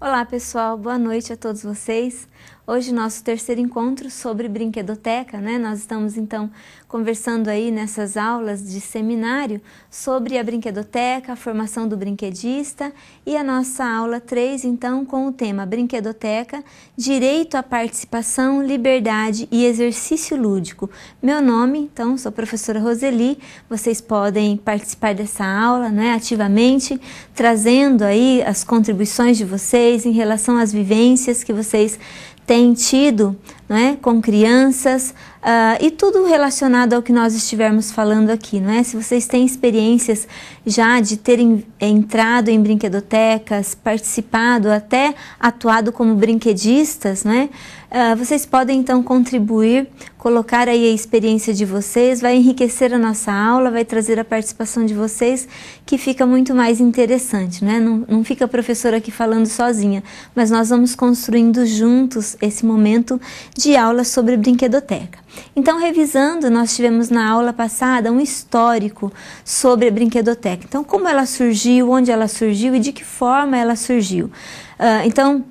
Olá pessoal, boa noite a todos vocês. Hoje nosso terceiro encontro sobre brinquedoteca, né? Nós estamos então conversando aí nessas aulas de seminário sobre a brinquedoteca, a formação do brinquedista e a nossa aula 3 então com o tema Brinquedoteca, Direito à Participação, Liberdade e Exercício Lúdico. Meu nome, então, sou a professora Roseli, vocês podem participar dessa aula, né, ativamente, trazendo aí as contribuições de vocês em relação às vivências que vocês têm tido, não é, com crianças e tudo relacionado ao que nós estivermos falando aqui, não é? Se vocês têm experiências já de terem entrado em brinquedotecas, participado, até atuado como brinquedistas, não é? Vocês podem então contribuir, colocar aí a experiência de vocês, vai enriquecer a nossa aula, vai trazer a participação de vocês, que fica muito mais interessante, né? Não fica a professora aqui falando sozinha, mas nós vamos construindo juntos esse momento de aula sobre brinquedoteca. Então, revisando, nós tivemos na aula passada um histórico sobre a brinquedoteca. Então, como ela surgiu, onde ela surgiu e de que forma ela surgiu. Então,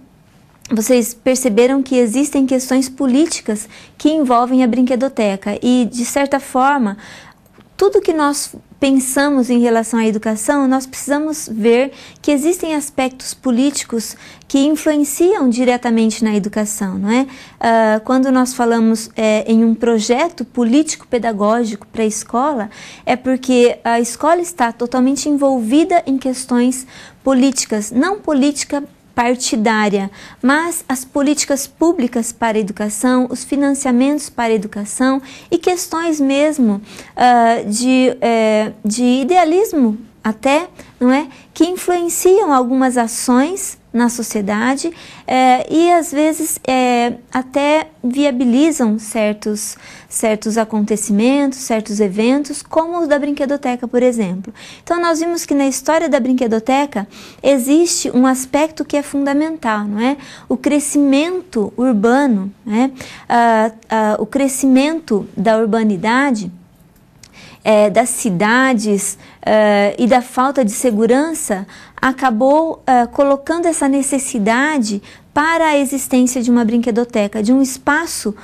vocês perceberam que existem questões políticas que envolvem a brinquedoteca e, de certa forma, tudo que nós pensamos em relação à educação, nós precisamos ver que existem aspectos políticos que influenciam diretamente na educação, não é? Quando nós falamos em um projeto político-pedagógico para a escola, é porque a escola está totalmente envolvida em questões políticas, não política partidária, mas as políticas públicas para a educação, os financiamentos para a educação e questões mesmo de idealismo até, não é? Que influenciam algumas ações na sociedade e às vezes até viabilizam certos acontecimentos, certos eventos, como os da brinquedoteca, por exemplo. Então nós vimos que na história da brinquedoteca existe um aspecto que é fundamental, não é? O crescimento urbano, né? O crescimento da urbanidade, das cidades e da falta de segurança acabou colocando essa necessidade para a existência de uma brinquedoteca, de um espaço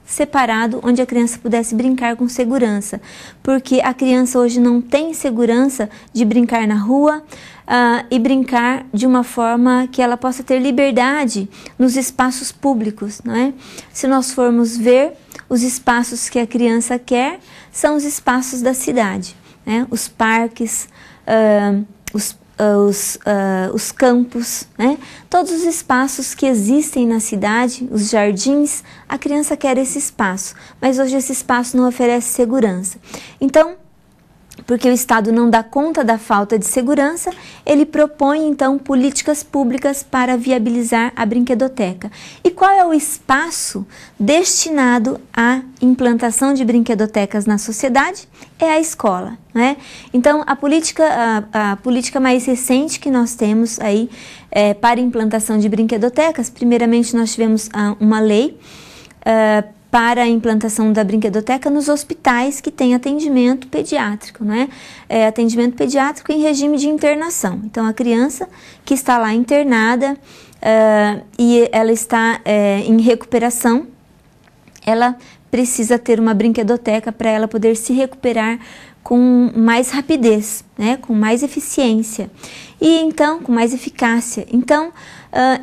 separado onde a criança pudesse brincar com segurança, porque a criança hoje não tem segurança de brincar na rua e brincar de uma forma que ela possa ter liberdade nos espaços públicos, não é? Se nós formos ver, os espaços que a criança quer são os espaços da cidade, né? Os parques, os campos, né? Todos os espaços que existem na cidade, os jardins, a criança quer esse espaço, mas hoje esse espaço não oferece segurança. Então, porque o Estado não dá conta da falta de segurança, ele propõe então políticas públicas para viabilizar a brinquedoteca. E qual é o espaço destinado à implantação de brinquedotecas na sociedade? É a escola, né? Então a política mais recente que nós temos aí para implantação de brinquedotecas, primeiramente nós tivemos uma lei para a implantação da brinquedoteca nos hospitais que têm atendimento pediátrico, né? Atendimento pediátrico em regime de internação. Então, a criança que está lá internada e ela está em recuperação, ela precisa ter uma brinquedoteca para ela poder se recuperar com mais rapidez, né? Com mais eficiência e então com mais eficácia. Então,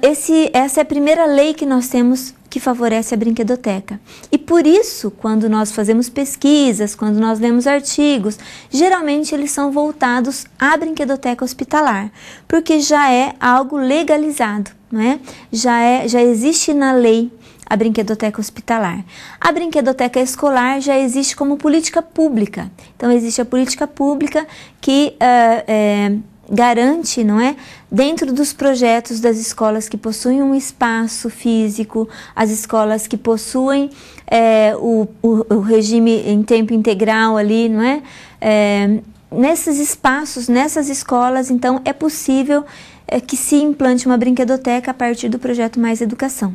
essa é a primeira lei que nós temos que favorece a brinquedoteca. E por isso, quando nós fazemos pesquisas, quando nós lemos artigos, geralmente eles são voltados à brinquedoteca hospitalar, porque já é algo legalizado, não é? Já existe na lei a brinquedoteca hospitalar. A brinquedoteca escolar já existe como política pública. Então, existe a política pública que garante, não é, dentro dos projetos das escolas que possuem um espaço físico, as escolas que possuem o regime em tempo integral ali, não é? Nesses espaços, nessas escolas, então, é possível que se implante uma brinquedoteca a partir do projeto Mais Educação.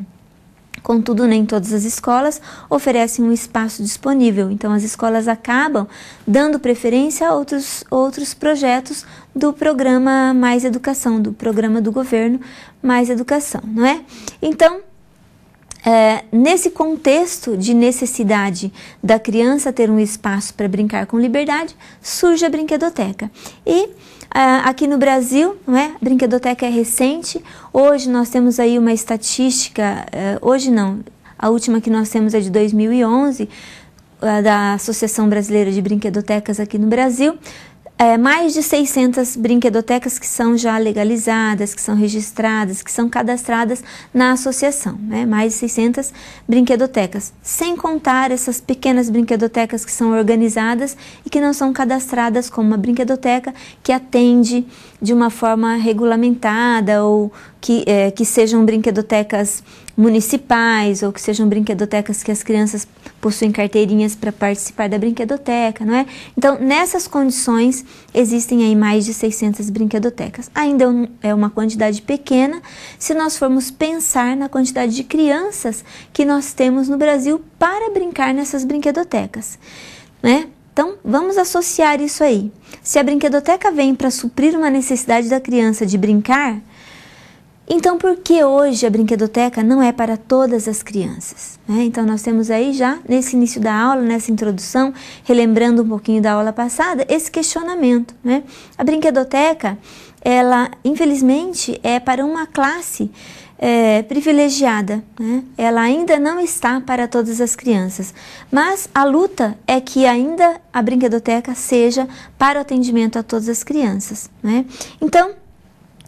Contudo, nem todas as escolas oferecem um espaço disponível, então as escolas acabam dando preferência a outros projetos do programa Mais Educação, do programa do governo Mais Educação, não é? Então, nesse contexto de necessidade da criança ter um espaço para brincar com liberdade, surge a brinquedoteca. E aqui no Brasil, não é? A brinquedoteca é recente. Hoje nós temos aí uma estatística, hoje não, a última que nós temos é de 2011, da Associação Brasileira de Brinquedotecas aqui no Brasil. Mais de 600 brinquedotecas que são já legalizadas, que são registradas, que são cadastradas na associação, né? Mais de 600 brinquedotecas, sem contar essas pequenas brinquedotecas que são organizadas e que não são cadastradas como uma brinquedoteca que atende de uma forma regulamentada ou que sejam brinquedotecas municipais ou que sejam brinquedotecas que as crianças possuem carteirinhas para participar da brinquedoteca, não é? Então, nessas condições, existem aí mais de 600 brinquedotecas. Ainda é uma quantidade pequena se nós formos pensar na quantidade de crianças que nós temos no Brasil para brincar nessas brinquedotecas, né? Então, vamos associar isso aí. Se a brinquedoteca vem para suprir uma necessidade da criança de brincar, então por que hoje a brinquedoteca não é para todas as crianças? Então, nós temos aí já, nesse início da aula, nessa introdução, relembrando um pouquinho da aula passada, esse questionamento, né? A brinquedoteca, ela, infelizmente, é para uma classe privilegiada, né? Ela ainda não está para todas as crianças, mas a luta é que ainda a brinquedoteca seja para o atendimento a todas as crianças, né? Então,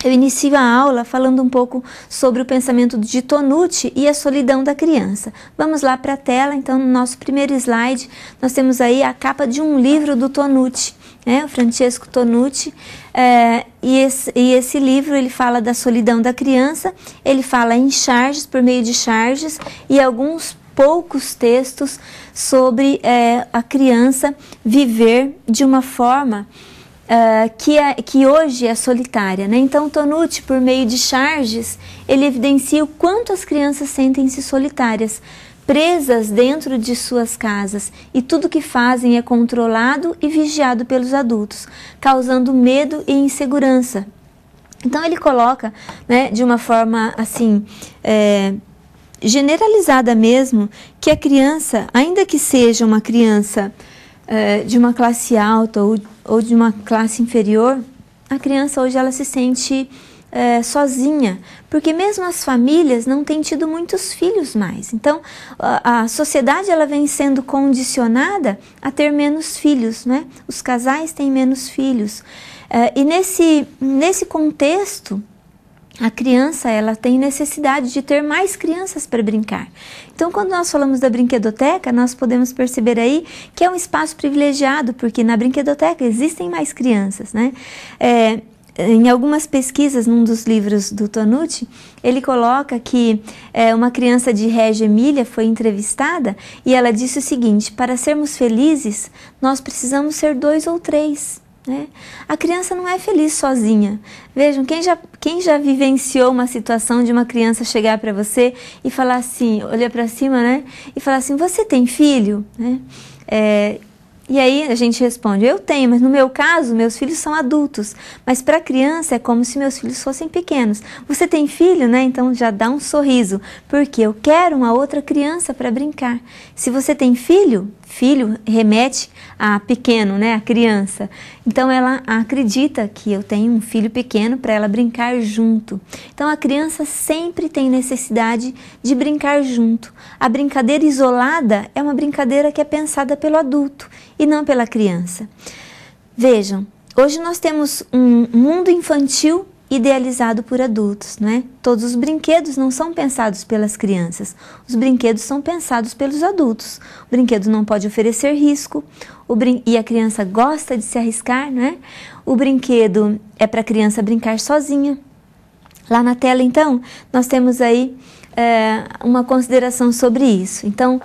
eu inicio a aula falando um pouco sobre o pensamento de Tonucci e a solidão da criança. Vamos lá para a tela. Então, no nosso primeiro slide, nós temos aí a capa de um livro do Tonucci, né? O Francesco Tonucci, e esse livro ele fala da solidão da criança, ele fala em charges, por meio de charges, e alguns poucos textos sobre a criança viver de uma forma que hoje é solitária, né? Então, Tonucci, por meio de charges, ele evidencia o quanto as crianças sentem-se solitárias, presas dentro de suas casas, e tudo que fazem é controlado e vigiado pelos adultos, causando medo e insegurança. Então, ele coloca, né, de uma forma assim, generalizada mesmo, que a criança, ainda que seja uma criança de uma classe alta ou de uma classe inferior, a criança hoje ela se sente sozinha, porque mesmo as famílias não têm tido muitos filhos mais. Então, a sociedade ela vem sendo condicionada a ter menos filhos, né? Os casais têm menos filhos. E nesse contexto, a criança ela tem necessidade de ter mais crianças para brincar. Então, quando nós falamos da brinquedoteca, nós podemos perceber aí que é um espaço privilegiado, porque na brinquedoteca existem mais crianças, né? Em algumas pesquisas, num dos livros do Tonucci, ele coloca que uma criança de Reggio Emília foi entrevistada e ela disse o seguinte: para sermos felizes, nós precisamos ser 2 ou 3. Né? A criança não é feliz sozinha. Vejam, quem já vivenciou uma situação de uma criança chegar para você e falar assim, olhar para cima, né? E falar assim, você tem filho? Né? E aí a gente responde, eu tenho, mas no meu caso, meus filhos são adultos. Mas para a criança é como se meus filhos fossem pequenos. Você tem filho, né? Então já dá um sorriso, porque eu quero uma outra criança para brincar. Se você tem filho remete a pequeno, né? A criança. Então ela acredita que eu tenho um filho pequeno para ela brincar junto. Então a criança sempre tem necessidade de brincar junto. A brincadeira isolada é uma brincadeira que é pensada pelo adulto e não pela criança. Vejam, hoje nós temos um mundo infantil idealizado por adultos, né? Todos os brinquedos não são pensados pelas crianças, os brinquedos são pensados pelos adultos. O brinquedo não pode oferecer risco, e a criança gosta de se arriscar, né? O brinquedo é para a criança brincar sozinha. Lá na tela, então, nós temos aí uma consideração sobre isso. Então,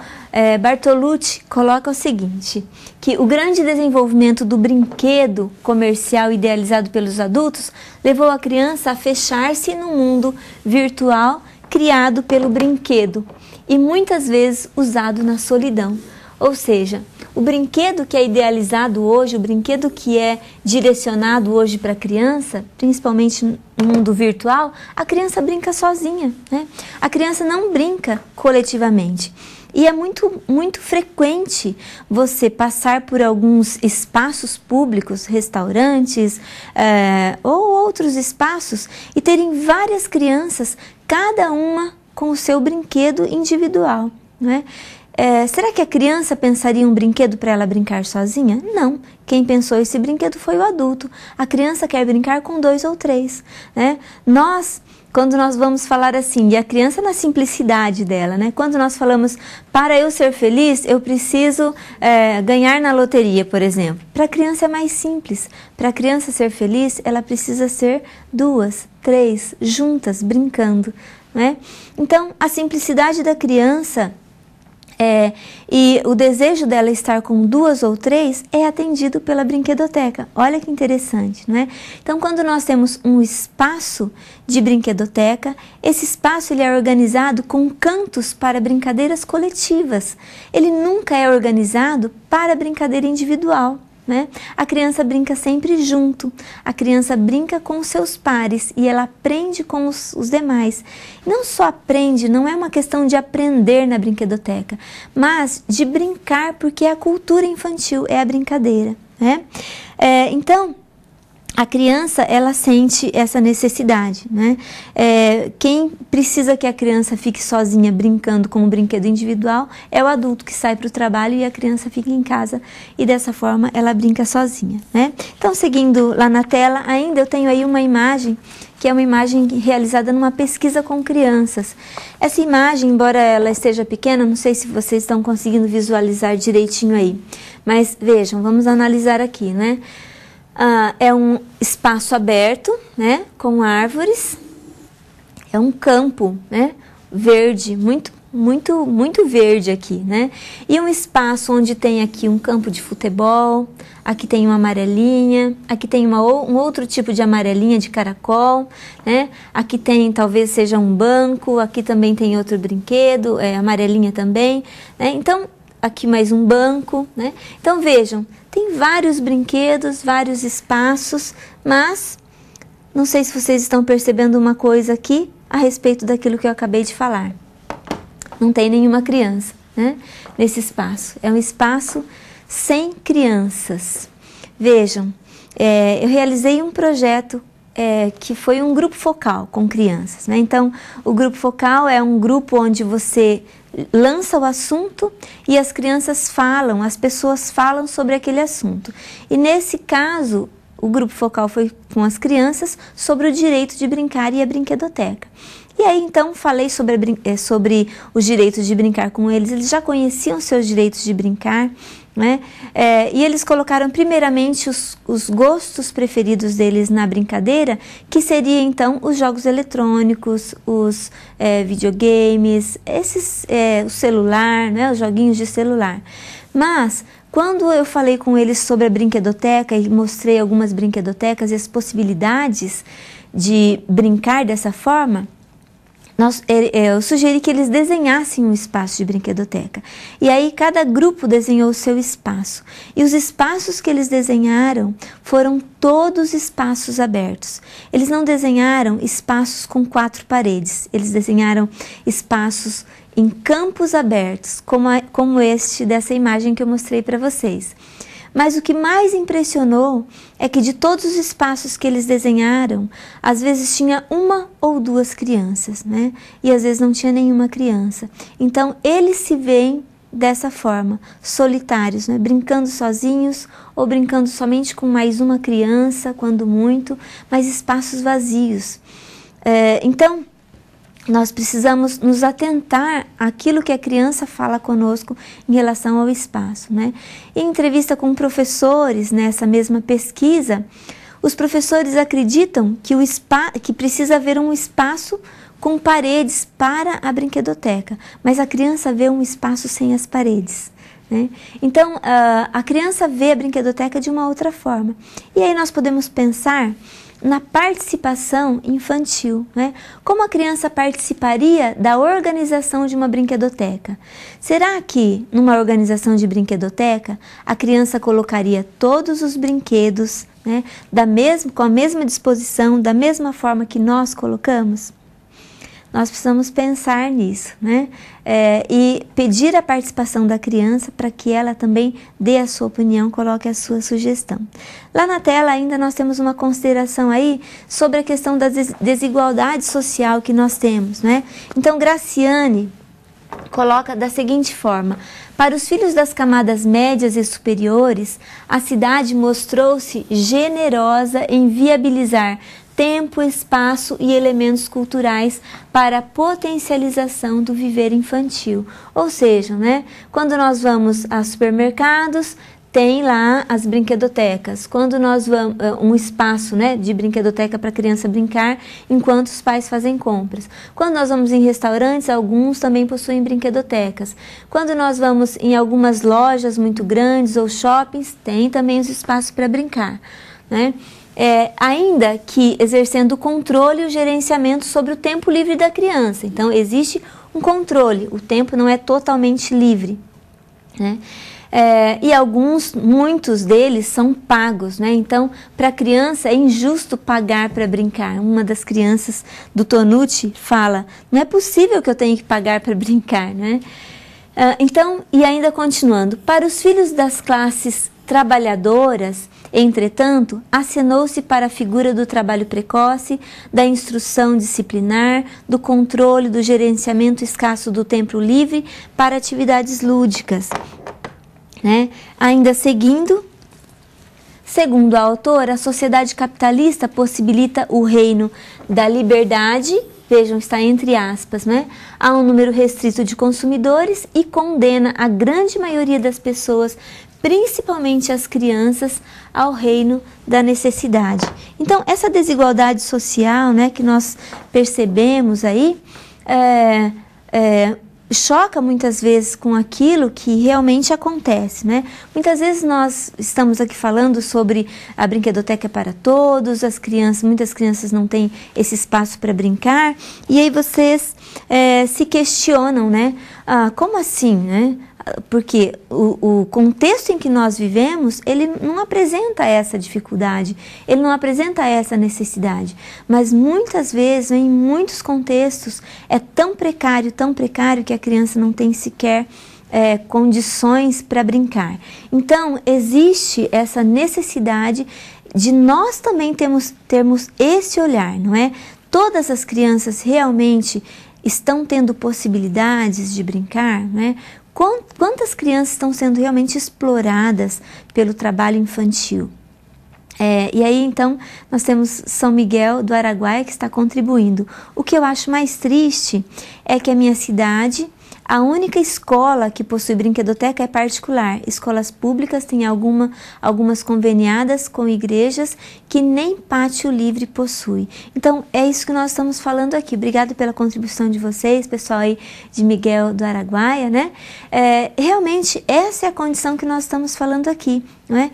Bartolucci coloca o seguinte, que o grande desenvolvimento do brinquedo comercial idealizado pelos adultos levou a criança a fechar-se no mundo virtual criado pelo brinquedo e muitas vezes usado na solidão. Ou seja, o brinquedo que é idealizado hoje, o brinquedo que é direcionado hoje para a criança, principalmente no mundo virtual, a criança brinca sozinha, né? A criança não brinca coletivamente. E é muito frequente você passar por alguns espaços públicos, restaurantes ou outros espaços, e terem várias crianças, cada uma com o seu brinquedo individual, né? Será que a criança pensaria um brinquedo para ela brincar sozinha? Não. Quem pensou esse brinquedo foi o adulto. A criança quer brincar com 2 ou 3, né? Quando nós vamos falar assim, e a criança na simplicidade dela, né? Quando nós falamos, para eu ser feliz, eu preciso ganhar na loteria, por exemplo. Para a criança é mais simples. Para a criança ser feliz, ela precisa ser 2, 3, juntas, brincando, né? Então, a simplicidade da criança e o desejo dela estar com 2 ou 3 é atendido pela brinquedoteca. Olha que interessante, não é? Então, quando nós temos um espaço de brinquedoteca, esse espaço ele é organizado com cantos para brincadeiras coletivas. Ele nunca é organizado para brincadeira individual, né? A criança brinca sempre junto, a criança brinca com os seus pares e ela aprende com os demais. Não só aprende, não é uma questão de aprender na brinquedoteca, mas de brincar, porque a cultura infantil é a brincadeira, né? Então, a criança, ela sente essa necessidade, né? Quem precisa que a criança fique sozinha brincando com um brinquedo individual é o adulto que sai para o trabalho e a criança fica em casa e dessa forma ela brinca sozinha, né? Então, seguindo lá na tela, ainda eu tenho aí uma imagem que é uma imagem realizada numa pesquisa com crianças. Essa imagem, embora ela esteja pequena, não sei se vocês estão conseguindo visualizar direitinho aí, mas vejam, vamos analisar aqui, né? É um espaço aberto, né, com árvores, é um campo, né, verde, muito verde aqui, né, e um espaço onde tem aqui um campo de futebol, aqui tem uma amarelinha, aqui tem um outro tipo de amarelinha de caracol, né, aqui tem, talvez seja um banco, aqui também tem outro brinquedo, amarelinha também, né, então aqui mais um banco, né, então vejam, tem vários brinquedos, vários espaços, mas não sei se vocês estão percebendo uma coisa aqui a respeito daquilo que eu acabei de falar. Não tem nenhuma criança, né, nesse espaço. É um espaço sem crianças. Vejam, eu realizei um projeto que foi um grupo focal com crianças, né? Então, o grupo focal é um grupo onde você lança o assunto e as crianças falam, as pessoas falam sobre aquele assunto. E nesse caso, o grupo focal foi com as crianças sobre o direito de brincar e a brinquedoteca. E aí então falei sobre os direitos de brincar com eles já conheciam seus direitos de brincar, né? E eles colocaram primeiramente os gostos preferidos deles na brincadeira, que seria então os jogos eletrônicos, os videogames, o celular, né? Os joguinhos de celular. Mas quando eu falei com eles sobre a brinquedoteca e mostrei algumas brinquedotecas e as possibilidades de brincar dessa forma, eu sugeri que eles desenhassem um espaço de brinquedoteca. E aí cada grupo desenhou o seu espaço. E os espaços que eles desenharam foram todos espaços abertos. Eles não desenharam espaços com 4 paredes. Eles desenharam espaços em campos abertos, como este dessa imagem que eu mostrei para vocês. Mas o que mais impressionou é que de todos os espaços que eles desenharam, às vezes tinha 1 ou 2 crianças, né? E às vezes não tinha nenhuma criança. Então, eles se veem dessa forma, solitários, né? Brincando sozinhos ou brincando somente com mais uma criança, quando muito, mas espaços vazios. Então, nós precisamos nos atentar àquilo que a criança fala conosco em relação ao espaço, né? Em entrevista com professores nessa mesma pesquisa, os professores acreditam que precisa haver um espaço com paredes para a brinquedoteca, mas a criança vê um espaço sem as paredes, né? Então, a criança vê a brinquedoteca de uma outra forma. E aí nós podemos pensar na participação infantil, né? Como a criança participaria da organização de uma brinquedoteca? Será que numa organização de brinquedoteca a criança colocaria todos os brinquedos, né, com a mesma disposição, da mesma forma que nós colocamos? Nós precisamos pensar nisso, né? E pedir a participação da criança para que ela também dê a sua opinião, coloque a sua sugestão. Lá na tela ainda nós temos uma consideração aí sobre a questão da desigualdade social que nós temos, né? Então, Graciane coloca da seguinte forma: para os filhos das camadas médias e superiores, a cidade mostrou-se generosa em viabilizar tempo, espaço e elementos culturais para a potencialização do viver infantil. Ou seja, né, quando nós vamos a supermercados, tem lá as brinquedotecas. Quando nós vamos, um espaço, né, de brinquedoteca para a criança brincar enquanto os pais fazem compras. Quando nós vamos em restaurantes, alguns também possuem brinquedotecas. Quando nós vamos em algumas lojas muito grandes ou shoppings, tem também os espaços para brincar, né? Ainda que exercendo o controle e o gerenciamento sobre o tempo livre da criança. Então, existe um controle, o tempo não é totalmente livre, né? E muitos deles são pagos, né? Então, para a criança é injusto pagar para brincar. Uma das crianças do Tonucci fala: não é possível que eu tenha que pagar para brincar, né? Então, e ainda continuando, para os filhos das classes trabalhadoras, entretanto, acenou-se para a figura do trabalho precoce, da instrução disciplinar, do controle, do gerenciamento escasso do tempo livre para atividades lúdicas, né? Ainda seguindo, segundo a autora, a sociedade capitalista possibilita o reino da liberdade, vejam, está entre aspas, né, a um número restrito de consumidores e condena a grande maioria das pessoas, principalmente as crianças, ao reino da necessidade. Então, essa desigualdade social, né, que nós percebemos aí, choca muitas vezes com aquilo que realmente acontece, né? Muitas vezes nós estamos aqui falando sobre a brinquedoteca para todos, muitas crianças não têm esse espaço para brincar, e aí vocês se questionam, né? Como assim, né? Porque o contexto em que nós vivemos, ele não apresenta essa dificuldade, ele não apresenta essa necessidade, mas muitas vezes, em muitos contextos, é tão precário que a criança não tem sequer condições para brincar. Então, existe essa necessidade de nós também termos esse olhar, não é? Todas as crianças realmente estão tendo possibilidades de brincar, né? Quantas crianças estão sendo realmente exploradas pelo trabalho infantil? E aí, então, nós temos São Miguel do Araguaia que está contribuindo. O que eu acho mais triste é que a minha cidade, a única escola que possui brinquedoteca é particular. Escolas públicas têm algumas conveniadas com igrejas que nem pátio livre possui. Então, é isso que nós estamos falando aqui. Obrigado pela contribuição de vocês, pessoal aí de Miguel do Araguaia, né? Realmente, essa é a condição que nós estamos falando aqui, não é?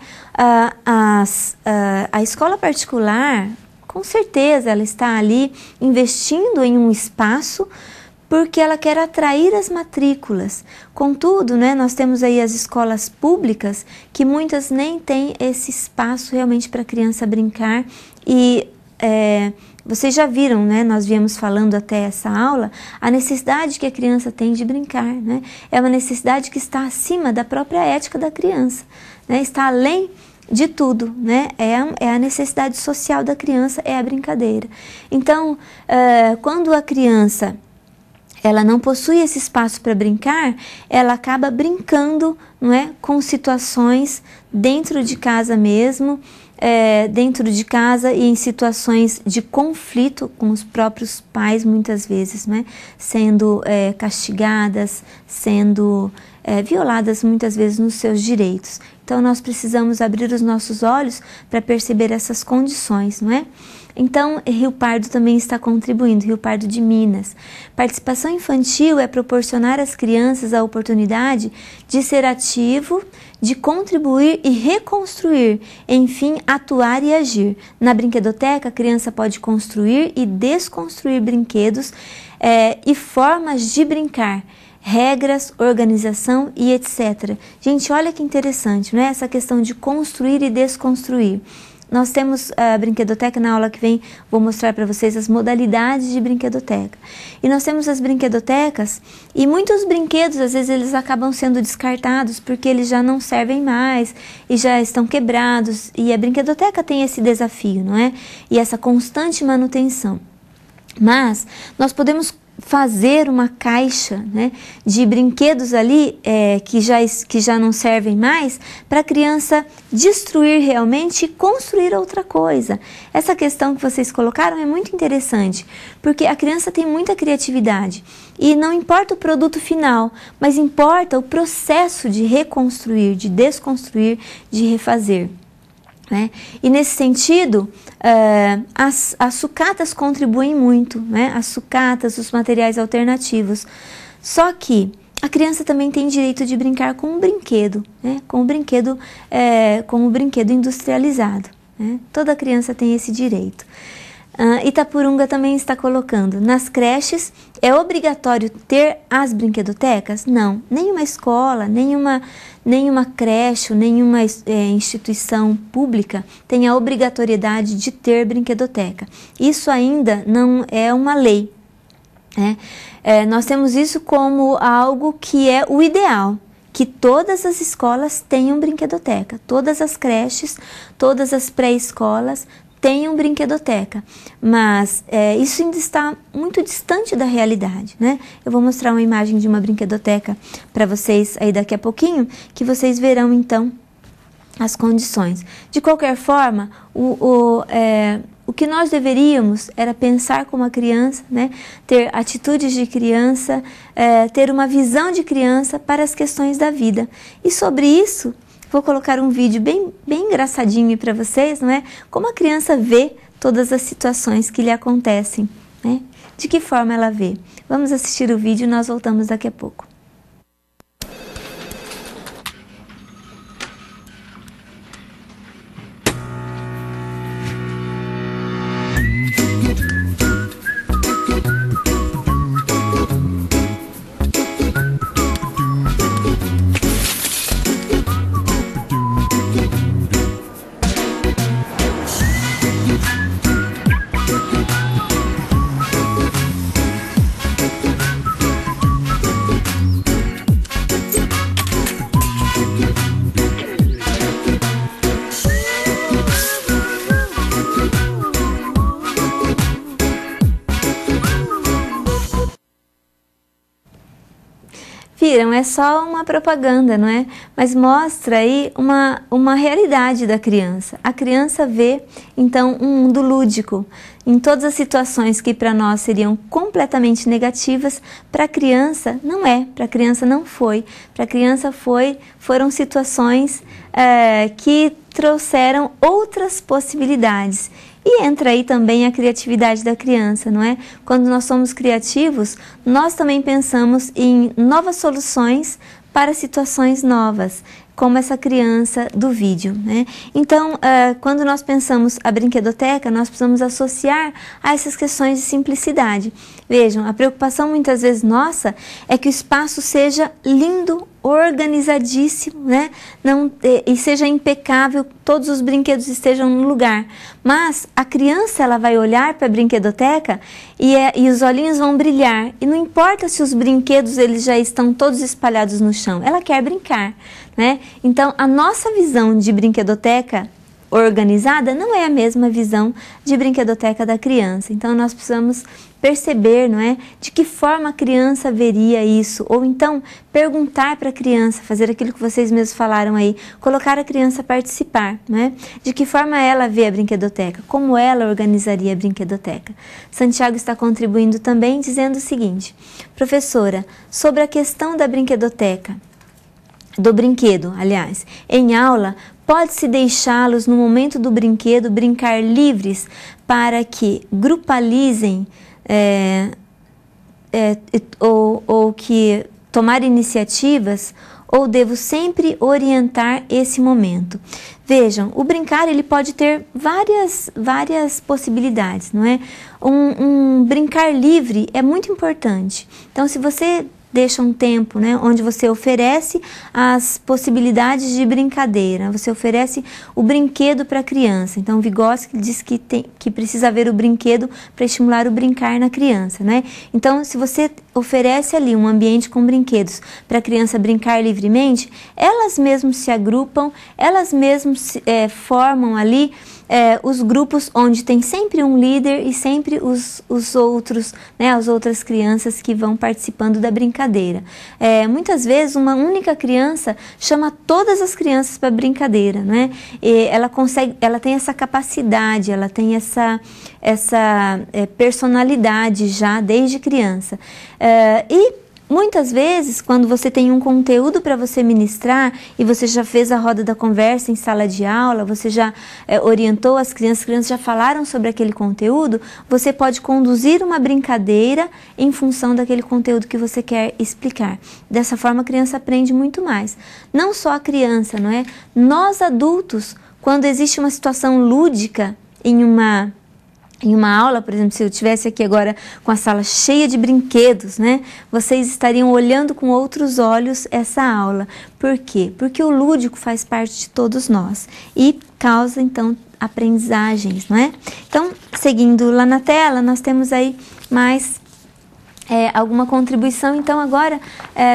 A escola particular, com certeza, ela está ali investindo em um espaço porque ela quer atrair as matrículas. Contudo, né, nós temos aí as escolas públicas que muitas nem têm esse espaço realmente para a criança brincar e vocês já viram, né, nós viemos falando até essa aula, a necessidade que a criança tem de brincar, né? É uma necessidade que está acima da própria ética da criança, né? Está além de tudo, né? É a necessidade social da criança, é a brincadeira. Então, quando a criança ela não possui esse espaço para brincar, ela acaba brincando, não é, com situações dentro de casa mesmo, dentro de casa e em situações de conflito com os próprios pais muitas vezes, né, sendo castigadas, sendo violadas muitas vezes nos seus direitos. Então nós precisamos abrir os nossos olhos para perceber essas condições, não é? Então, Rio Pardo também está contribuindo, Rio Pardo de Minas. Participação infantil é proporcionar às crianças a oportunidade de ser ativo, de contribuir e reconstruir, enfim, atuar e agir. Na brinquedoteca, a criança pode construir e desconstruir brinquedos e formas de brincar, regras, organização e etc. Gente, olha que interessante, não é? Essa questão de construir e desconstruir. Nós temos a brinquedoteca, na aula que vem vou mostrar para vocês as modalidades de brinquedoteca. E nós temos as brinquedotecas e muitos brinquedos, às vezes, eles acabam sendo descartados porque eles já não servem mais e já estão quebrados. E a brinquedoteca tem esse desafio, não é? E essa constante manutenção. Mas nós podemos fazer uma caixa, né, de brinquedos ali que já não servem mais para a criança destruir realmente e construir outra coisa. Essa questão que vocês colocaram é muito interessante, porque a criança tem muita criatividade e não importa o produto final, mas importa o processo de reconstruir, de desconstruir, de refazer. Né? E nesse sentido, as sucatas contribuem muito, né? As sucatas, os materiais alternativos. Só que a criança também tem direito de brincar com um brinquedo, né? Com o brinquedo industrializado. Né? Toda criança tem esse direito. Itapurunga também está colocando, nas creches é obrigatório ter as brinquedotecas? Não, nenhuma escola, nenhuma creche, nenhuma instituição pública tem a obrigatoriedade de ter brinquedoteca. Isso ainda não é uma lei. Né? Nós temos isso como algo que é o ideal, que todas as escolas tenham brinquedoteca, todas as creches, todas as pré-escolas tenham brinquedoteca, mas isso ainda está muito distante da realidade, né? Eu vou mostrar uma imagem de uma brinquedoteca para vocês aí daqui a pouquinho, que vocês verão então as condições. De qualquer forma, o que nós deveríamos era pensar como a criança, né? Ter atitudes de criança, ter uma visão de criança para as questões da vida. E sobre isso, vou colocar um vídeo bem engraçadinho para vocês, não é? Como a criança vê todas as situações que lhe acontecem, né? De que forma ela vê. Vamos assistir o vídeo e nós voltamos daqui a pouco. Viram, é só uma propaganda, não é? Mas mostra aí uma realidade da criança. A criança vê, então, um mundo lúdico. Em todas as situações que para nós seriam completamente negativas, para a criança não é, para a criança não foi. Para a criança foram situações que trouxeram outras possibilidades. E entra aí também a criatividade da criança, não é? Quando nós somos criativos, nós também pensamos em novas soluções para situações novas, como essa criança do vídeo, né? Então, quando nós pensamos a brinquedoteca, nós precisamos associar a essas questões de simplicidade. Vejam, a preocupação muitas vezes nossa é que o espaço seja lindo, organizadíssimo, né? E seja impecável, todos os brinquedos estejam no lugar. Mas a criança, ela vai olhar para a brinquedoteca e os olhinhos vão brilhar. E não importa se os brinquedos eles já estão todos espalhados no chão, ela quer brincar, né? Então, a nossa visão de brinquedoteca organizada não é a mesma visão de brinquedoteca da criança. Então, nós precisamos perceber, não é, de que forma a criança veria isso, ou então perguntar para a criança, fazer aquilo que vocês mesmos falaram aí, colocar a criança a participar, não é? De que forma ela vê a brinquedoteca, como ela organizaria a brinquedoteca. Santiago está contribuindo também dizendo o seguinte: professora, sobre a questão da brinquedoteca, do brinquedo, aliás. Em aula, pode-se deixá-los no momento do brinquedo brincar livres para que grupalizem ou que tomar iniciativas, ou devo sempre orientar esse momento? Vejam, o brincar ele pode ter várias possibilidades, não é? Um brincar livre é muito importante. Então, se você deixa um tempo, né, onde você oferece as possibilidades de brincadeira, você oferece o brinquedo para a criança. Então, Vygotsky diz que precisa haver o brinquedo para estimular o brincar na criança, né? Então, se você oferece ali um ambiente com brinquedos para a criança brincar livremente, elas mesmas se agrupam, elas mesmas formam ali os grupos onde tem sempre um líder e sempre os outros, né, as outras crianças que vão participando da brincadeira. Muitas vezes uma única criança chama todas as crianças para brincadeira, né? E ela tem essa capacidade, ela tem essa personalidade já desde criança. E muitas vezes, quando você tem um conteúdo para você ministrar e você já fez a roda da conversa em sala de aula, você já orientou as crianças já falaram sobre aquele conteúdo, você pode conduzir uma brincadeira em função daquele conteúdo que você quer explicar. Dessa forma, a criança aprende muito mais. Não só a criança, não é? Nós adultos, quando existe uma situação lúdica em uma aula, por exemplo, se eu estivesse aqui agora com a sala cheia de brinquedos, né? Vocês estariam olhando com outros olhos essa aula. Por quê? Porque o lúdico faz parte de todos nós e causa, então, aprendizagens, não é? Então, seguindo lá na tela, nós temos aí mais alguma contribuição, então, agora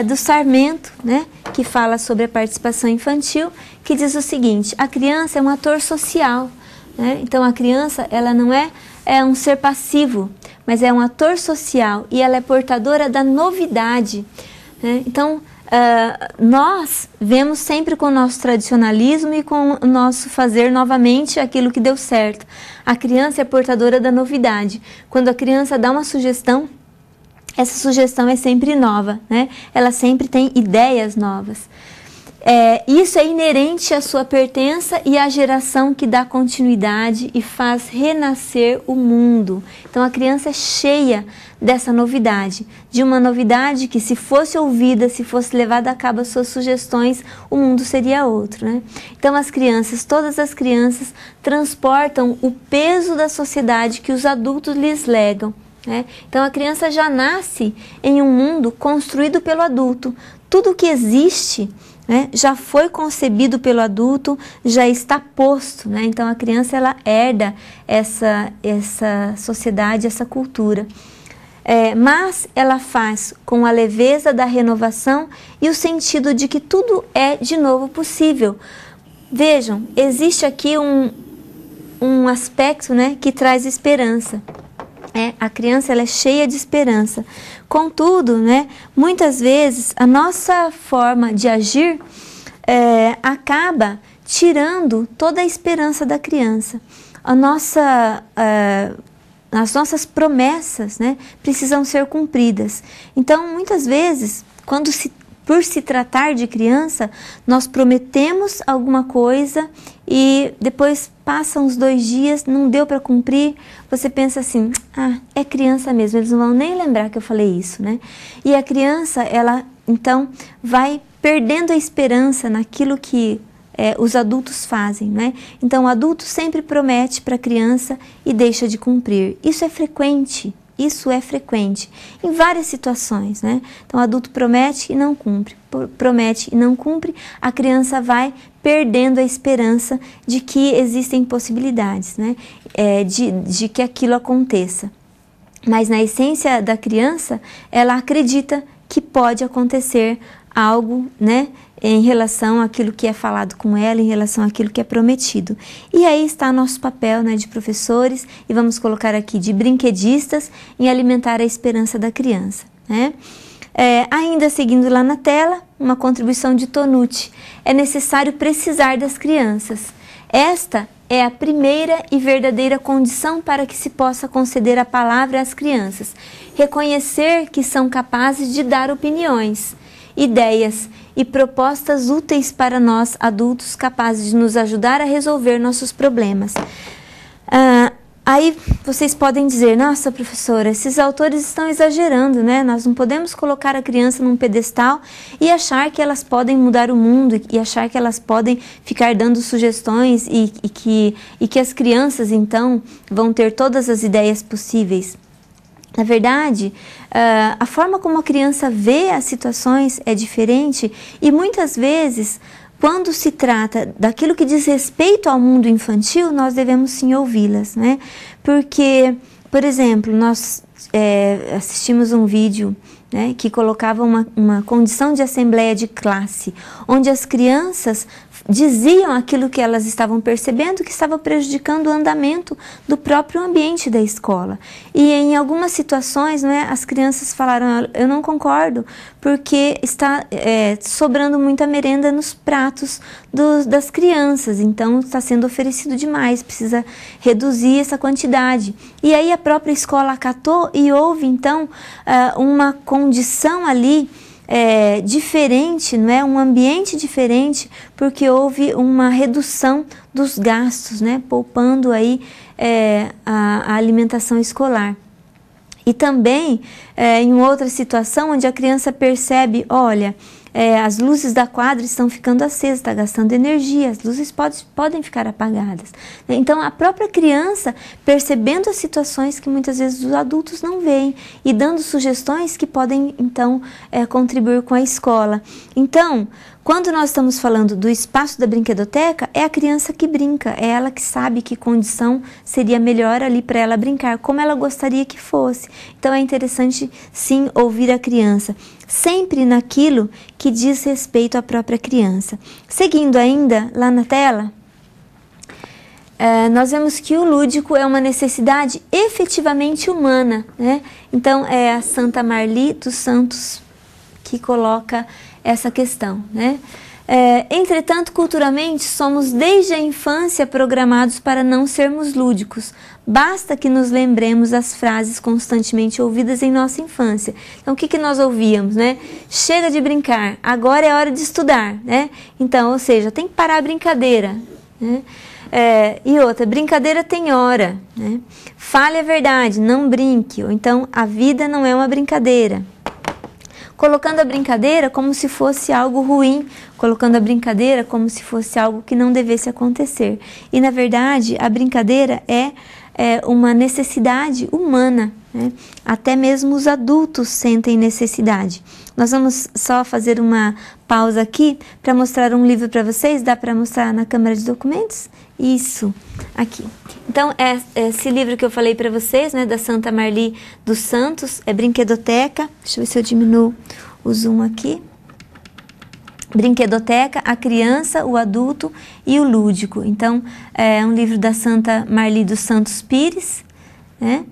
do Sarmento, né? Que fala sobre a participação infantil, que diz o seguinte: a criança é um ator social, né? Então, a criança, ela não é um ser passivo, mas é um ator social e ela é portadora da novidade, né? Então, nós vemos sempre com o nosso tradicionalismo e com o nosso fazer novamente aquilo que deu certo. A criança é portadora da novidade. Quando a criança dá uma sugestão, essa sugestão é sempre nova, né? Ela sempre tem ideias novas. Isso é inerente à sua pertença e à geração que dá continuidade e faz renascer o mundo. Então, a criança é cheia dessa novidade, de uma novidade que, se fosse ouvida, se fosse levada a cabo as suas sugestões, o mundo seria outro, né? Então, as crianças, todas as crianças, transportam o peso da sociedade que os adultos lhes legam, né? Então, a criança já nasce em um mundo construído pelo adulto. Tudo que existe, né, já foi concebido pelo adulto, já está posto, né? Então, a criança ela herda essa sociedade, essa cultura. Mas ela faz com a leveza da renovação e o sentido de que tudo é de novo possível. Vejam, existe aqui um aspecto, né, que traz esperança. A criança ela é cheia de esperança. Contudo, né, muitas vezes a nossa forma de agir acaba tirando toda a esperança da criança. As nossas promessas, né, precisam ser cumpridas. Então, muitas vezes, por se tratar de criança, nós prometemos alguma coisa e depois passam os 2 dias, não deu para cumprir, você pensa assim, é criança mesmo, eles não vão nem lembrar que eu falei isso, né? E a criança, ela então vai perdendo a esperança naquilo que os adultos fazem, né? Então, o adulto sempre promete para a criança e deixa de cumprir. Isso é frequente. Isso é frequente em várias situações, né? Então, o adulto promete e não cumpre, promete e não cumpre, a criança vai perdendo a esperança de que existem possibilidades, né? De que aquilo aconteça. Mas na essência da criança, ela acredita que pode acontecer algo, né, em relação àquilo que é falado com ela, em relação àquilo que é prometido. E aí está nosso papel, né, de professores, e vamos colocar aqui de brinquedistas, em alimentar a esperança da criança, né? Ainda seguindo lá na tela, uma contribuição de Tonucci. É necessário precisar das crianças. Esta é a primeira e verdadeira condição para que se possa conceder a palavra às crianças. Reconhecer que são capazes de dar opiniões. ideias e propostas úteis para nós adultos, capazes de nos ajudar a resolver nossos problemas. Aí vocês podem dizer, nossa professora, esses autores estão exagerando, né? Nós não podemos colocar a criança num pedestal e achar que elas podem mudar o mundo e achar que elas podem ficar dando sugestões e que as crianças então vão ter todas as ideias possíveis. Na verdade, a forma como a criança vê as situações é diferente e muitas vezes, quando se trata daquilo que diz respeito ao mundo infantil, nós devemos sim ouvi-las, né? Porque, por exemplo, nós assistimos um vídeo, né, que colocava uma condição de assembleia de classe, onde as crianças diziam aquilo que elas estavam percebendo que estava prejudicando o andamento do próprio ambiente da escola. E em algumas situações, né, as crianças falaram, eu não concordo, porque está sobrando muita merenda nos pratos das crianças, então está sendo oferecido demais, precisa reduzir essa quantidade. E aí a própria escola acatou e houve então uma condição ali diferente, não é? Um ambiente diferente, porque houve uma redução dos gastos, né? Poupando aí a alimentação escolar. E também em outra situação onde a criança percebe, olha, as luzes da quadra estão ficando acesas, está gastando energia, as luzes podem ficar apagadas. Então, a própria criança percebendo as situações que muitas vezes os adultos não veem e dando sugestões que podem, então, contribuir com a escola. Então, quando nós estamos falando do espaço da brinquedoteca, é a criança que brinca, é ela que sabe que condição seria melhor ali para ela brincar, como ela gostaria que fosse. Então, é interessante, sim, ouvir a criança, sempre naquilo que diz respeito à própria criança. Seguindo ainda, lá na tela, nós vemos que o lúdico é uma necessidade efetivamente humana, né? Então, é a Santa Marli dos Santos que coloca essa questão, né? Entretanto, culturalmente, somos desde a infância programados para não sermos lúdicos. Basta que nos lembremos as frases constantemente ouvidas em nossa infância. Então, o que nós ouvíamos, né? Chega de brincar, agora é hora de estudar, né? Então, ou seja, tem que parar a brincadeira, né? E outra, brincadeira tem hora, né? Fale a verdade, não brinque. Ou então, a vida não é uma brincadeira. Colocando a brincadeira como se fosse algo ruim, colocando a brincadeira como se fosse algo que não devesse acontecer. E, na verdade, a brincadeira é uma necessidade humana, né? Até mesmo os adultos sentem necessidade. Nós vamos só fazer uma pausa aqui para mostrar um livro para vocês. Dá para mostrar na câmera de documentos? Isso, aqui. Então, esse livro que eu falei para vocês, né, da Santa Marli dos Santos, é Brinquedoteca. Deixa eu ver se eu diminuo o zoom aqui. Brinquedoteca, a criança, o adulto e o lúdico. Então, é um livro da Santa Marli dos Santos Pires, né?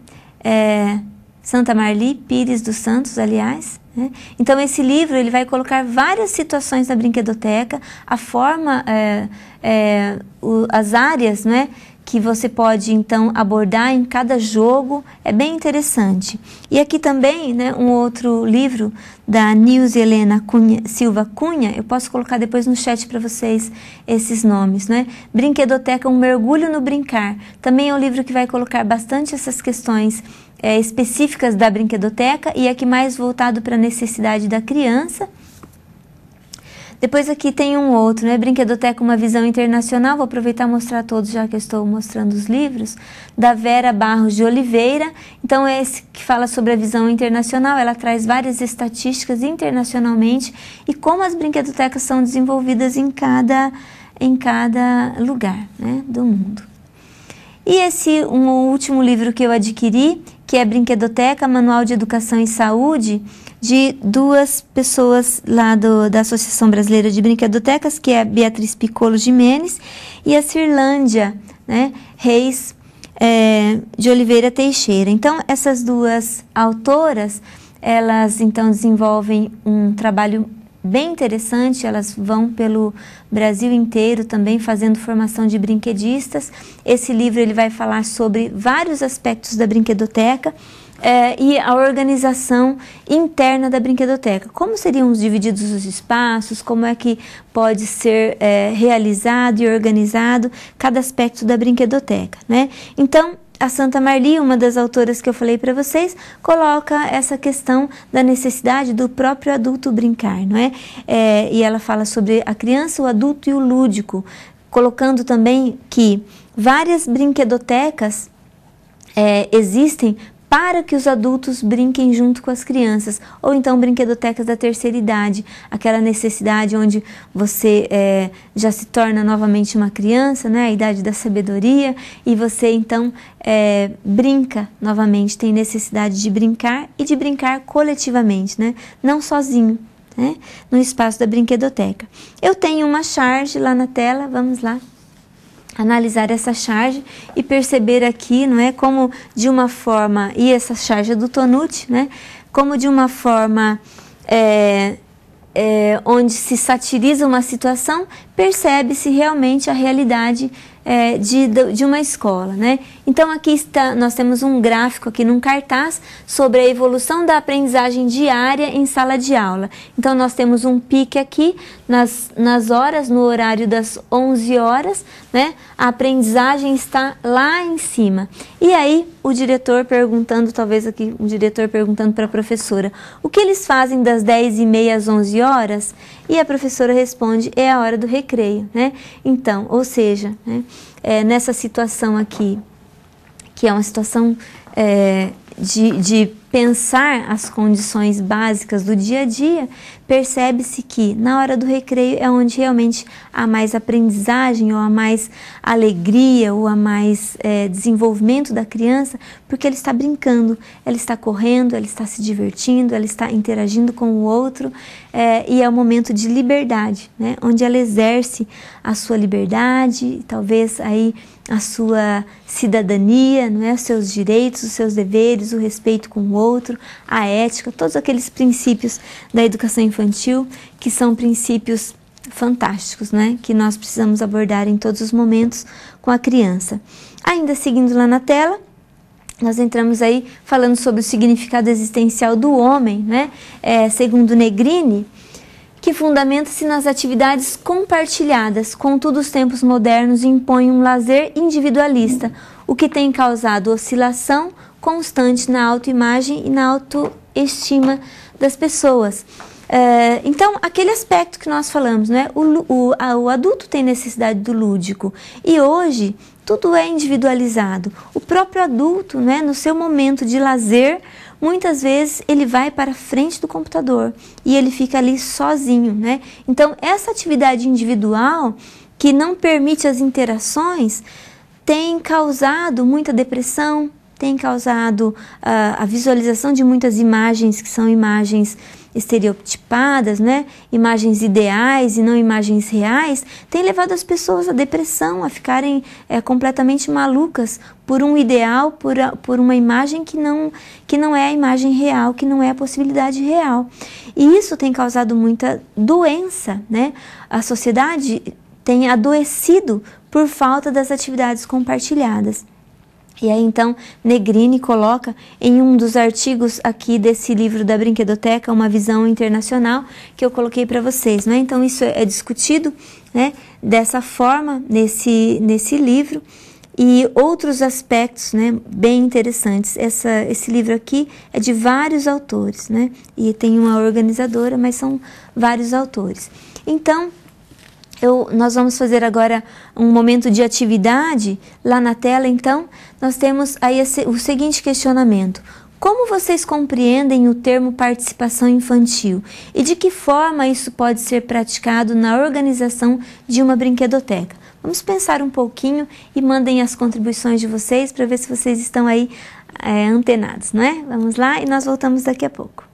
Santa Marli Pires dos Santos, aliás. Né? Então, esse livro ele vai colocar várias situações da brinquedoteca, a forma, as áreas, né, que você pode, então, abordar em cada jogo, é bem interessante. E aqui também, né, um outro livro da Nilce Helena Silva Cunha, eu posso colocar depois no chat para vocês esses nomes, né? Brinquedoteca, um mergulho no brincar. Também é um livro que vai colocar bastante essas questões específicas da brinquedoteca e aqui mais voltado para a necessidade da criança. Depois aqui tem um outro, né? Brinquedoteca, uma visão internacional. Vou aproveitar e mostrar a todos, já que eu estou mostrando os livros, da Vera Barros de Oliveira. Então, é esse que fala sobre a visão internacional. Ela traz várias estatísticas internacionalmente e como as brinquedotecas são desenvolvidas em cada lugar, né, do mundo. E esse um último livro que eu adquiri, que é Brinquedoteca, Manual de Educação e Saúde, de duas pessoas lá da Associação Brasileira de Brinquedotecas, que é a Beatriz Piccolo Jimenez e a Cirlândia, né, Reis de Oliveira Teixeira. Então, essas duas autoras, elas então desenvolvem um trabalho bem interessante, elas vão pelo Brasil inteiro também fazendo formação de brinquedistas. Esse livro ele vai falar sobre vários aspectos da brinquedoteca, e a organização interna da brinquedoteca. Como seriam divididos os espaços, como é que pode ser realizado e organizado cada aspecto da brinquedoteca, né? Então, a Santa Marli, uma das autoras que eu falei para vocês, coloca essa questão da necessidade do próprio adulto brincar, não é? E ela fala sobre a criança, o adulto e o lúdico, colocando também que várias brinquedotecas existem para que os adultos brinquem junto com as crianças, ou então brinquedotecas da terceira idade, aquela necessidade onde você já se torna novamente uma criança, né, a idade da sabedoria, e você então brinca novamente, tem necessidade de brincar e de brincar coletivamente, né, não sozinho, né, no espaço da brinquedoteca. Eu tenho uma charge lá na tela, vamos lá analisar essa charge e perceber aqui, não é, como de uma forma, e essa charge é do Tonucci, né, como de uma forma onde se satiriza uma situação, percebe-se realmente a realidade de uma escola, né? Então aqui está, nós temos um gráfico aqui num cartaz sobre a evolução da aprendizagem diária em sala de aula. Então nós temos um pique aqui nas horas, no horário das 11 horas, né? A aprendizagem está lá em cima. E aí o diretor perguntando, talvez aqui um diretor perguntando para a professora, o que eles fazem das 10h30 às 11 horas? E a professora responde, é a hora do recreio, né? Então, ou seja, né, nessa situação aqui, que é uma situação de pensar as condições básicas do dia a dia, percebe-se que na hora do recreio é onde realmente há mais aprendizagem, ou há mais alegria, ou há mais desenvolvimento da criança, porque ela está brincando, ela está correndo, ela está se divertindo, ela está interagindo com o outro, e é um momento de liberdade, né, onde ela exerce a sua liberdade, talvez aí a sua cidadania, não é? Os seus direitos, os seus deveres, o respeito com o outro, a ética, todos aqueles princípios da educação infantil que são princípios fantásticos, né? Que nós precisamos abordar em todos os momentos com a criança. Ainda seguindo lá na tela, nós entramos aí falando sobre o significado existencial do homem, né? Segundo Negrini, que fundamenta-se nas atividades compartilhadas, contudo os tempos modernos impõem um lazer individualista, o que tem causado oscilação constante na autoimagem e na autoestima das pessoas. Então, aquele aspecto que nós falamos, né? O adulto tem necessidade do lúdico e hoje tudo é individualizado. O próprio adulto, né, no seu momento de lazer, muitas vezes ele vai para a frente do computador e ele fica ali sozinho, né? Então, essa atividade individual que não permite as interações tem causado muita depressão, tem causado a visualização de muitas imagens que são imagens estereotipadas, né? Imagens ideais e não imagens reais, tem levado as pessoas à depressão, a ficarem completamente malucas por um ideal, por uma imagem que não é a imagem real, que não é a possibilidade real. E isso tem causado muita doença, né? A sociedade tem adoecido por falta das atividades compartilhadas. E aí então Negrini coloca em um dos artigos aqui desse livro da Brinquedoteca, uma visão internacional, que eu coloquei para vocês, né? Então isso é discutido, né, dessa forma nesse livro e outros aspectos, né, bem interessantes. Esse livro aqui é de vários autores, né? E tem uma organizadora, mas são vários autores. Então nós vamos fazer agora um momento de atividade lá na tela. Então, nós temos aí o seguinte questionamento. Como vocês compreendem o termo participação infantil? E de que forma isso pode ser praticado na organização de uma brinquedoteca? Vamos pensar um pouquinho e mandem as contribuições de vocês para ver se vocês estão aí antenados, não é? Vamos lá e nós voltamos daqui a pouco.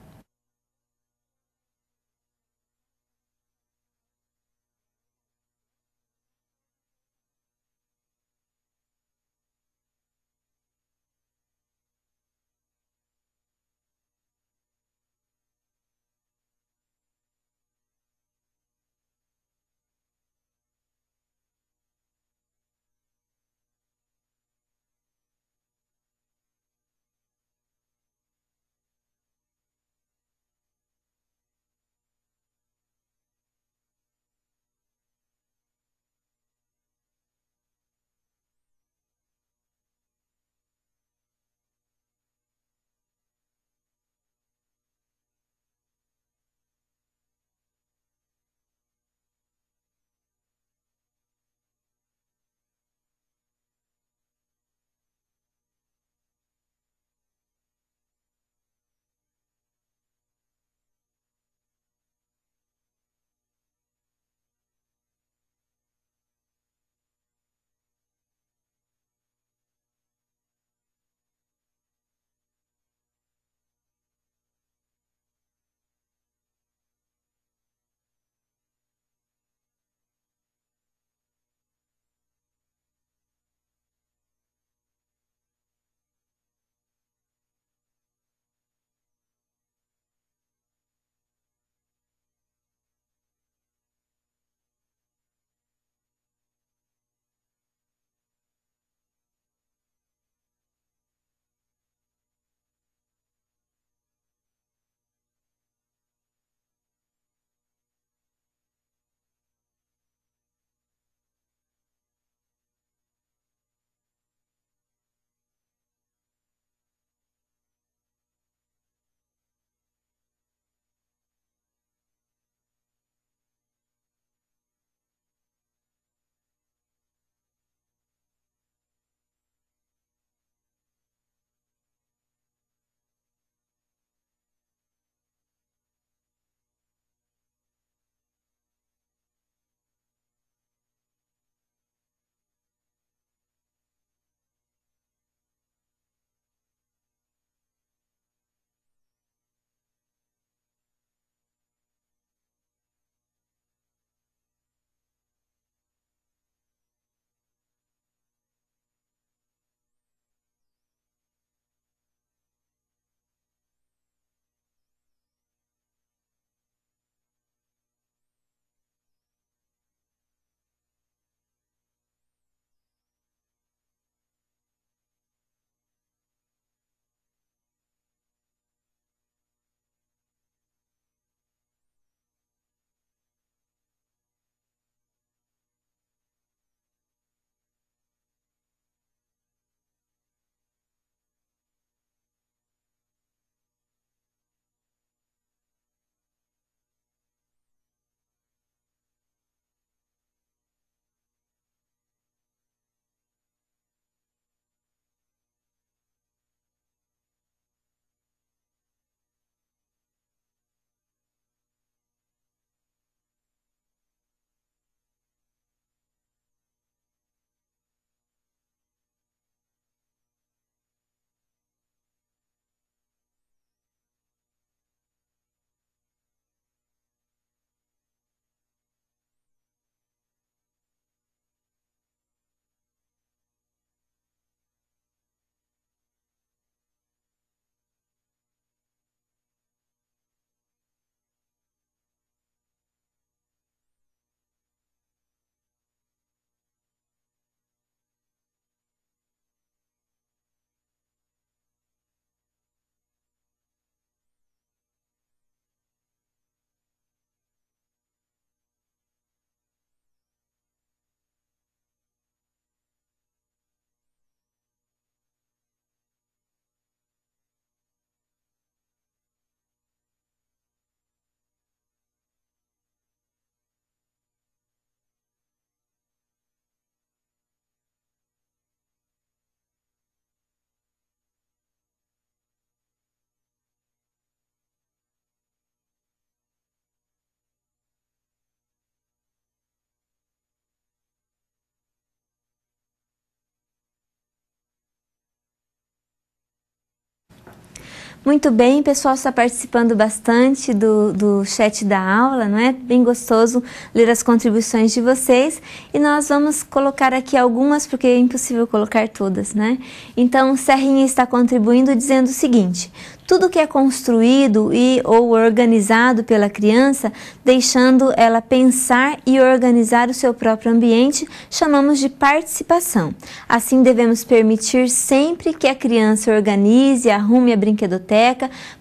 Muito bem, o pessoal está participando bastante do chat da aula, não é? Bem gostoso ler as contribuições de vocês e nós vamos colocar aqui algumas porque é impossível colocar todas, né? Então, Serrinha está contribuindo dizendo o seguinte: tudo que é construído ou organizado pela criança, deixando ela pensar e organizar o seu próprio ambiente, chamamos de participação. Assim, devemos permitir sempre que a criança organize e arrume a brinquedoteca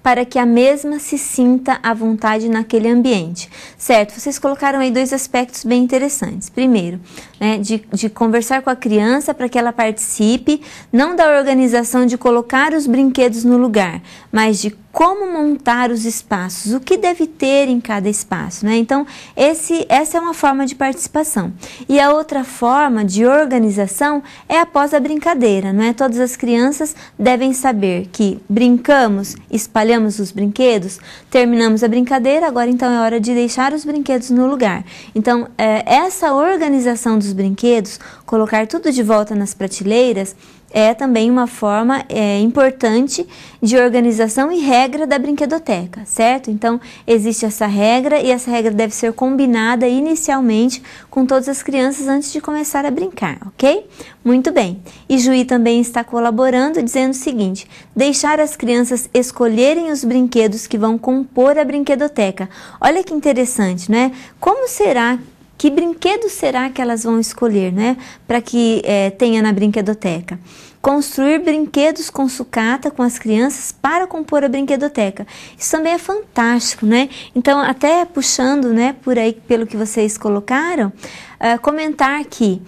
para que a mesma se sinta à vontade naquele ambiente. Certo? Vocês colocaram aí dois aspectos bem interessantes. Primeiro, né, de conversar com a criança para que ela participe, não da organização de colocar os brinquedos no lugar, mas de como montar os espaços, o que deve ter em cada espaço, né? Então, essa é uma forma de participação. E a outra forma de organização é após a brincadeira, não é? Todas as crianças devem saber que brincamos, espalhamos os brinquedos, terminamos a brincadeira, agora então é hora de deixar os brinquedos no lugar. Então, essa organização dos brinquedos, colocar tudo de volta nas prateleiras, é também uma forma importante de organização e regra da brinquedoteca, certo? Então, existe essa regra e essa regra deve ser combinada inicialmente com todas as crianças antes de começar a brincar, ok? Muito bem. E Juí também está colaborando dizendo o seguinte: deixar as crianças escolherem os brinquedos que vão compor a brinquedoteca. Olha que interessante, né? Como será que brinquedo será que elas vão escolher, né? Para que tenha na brinquedoteca? Construir brinquedos com sucata com as crianças para compor a brinquedoteca. Isso também é fantástico, né? Então, até puxando, né, por aí, pelo que vocês colocaram, comentar que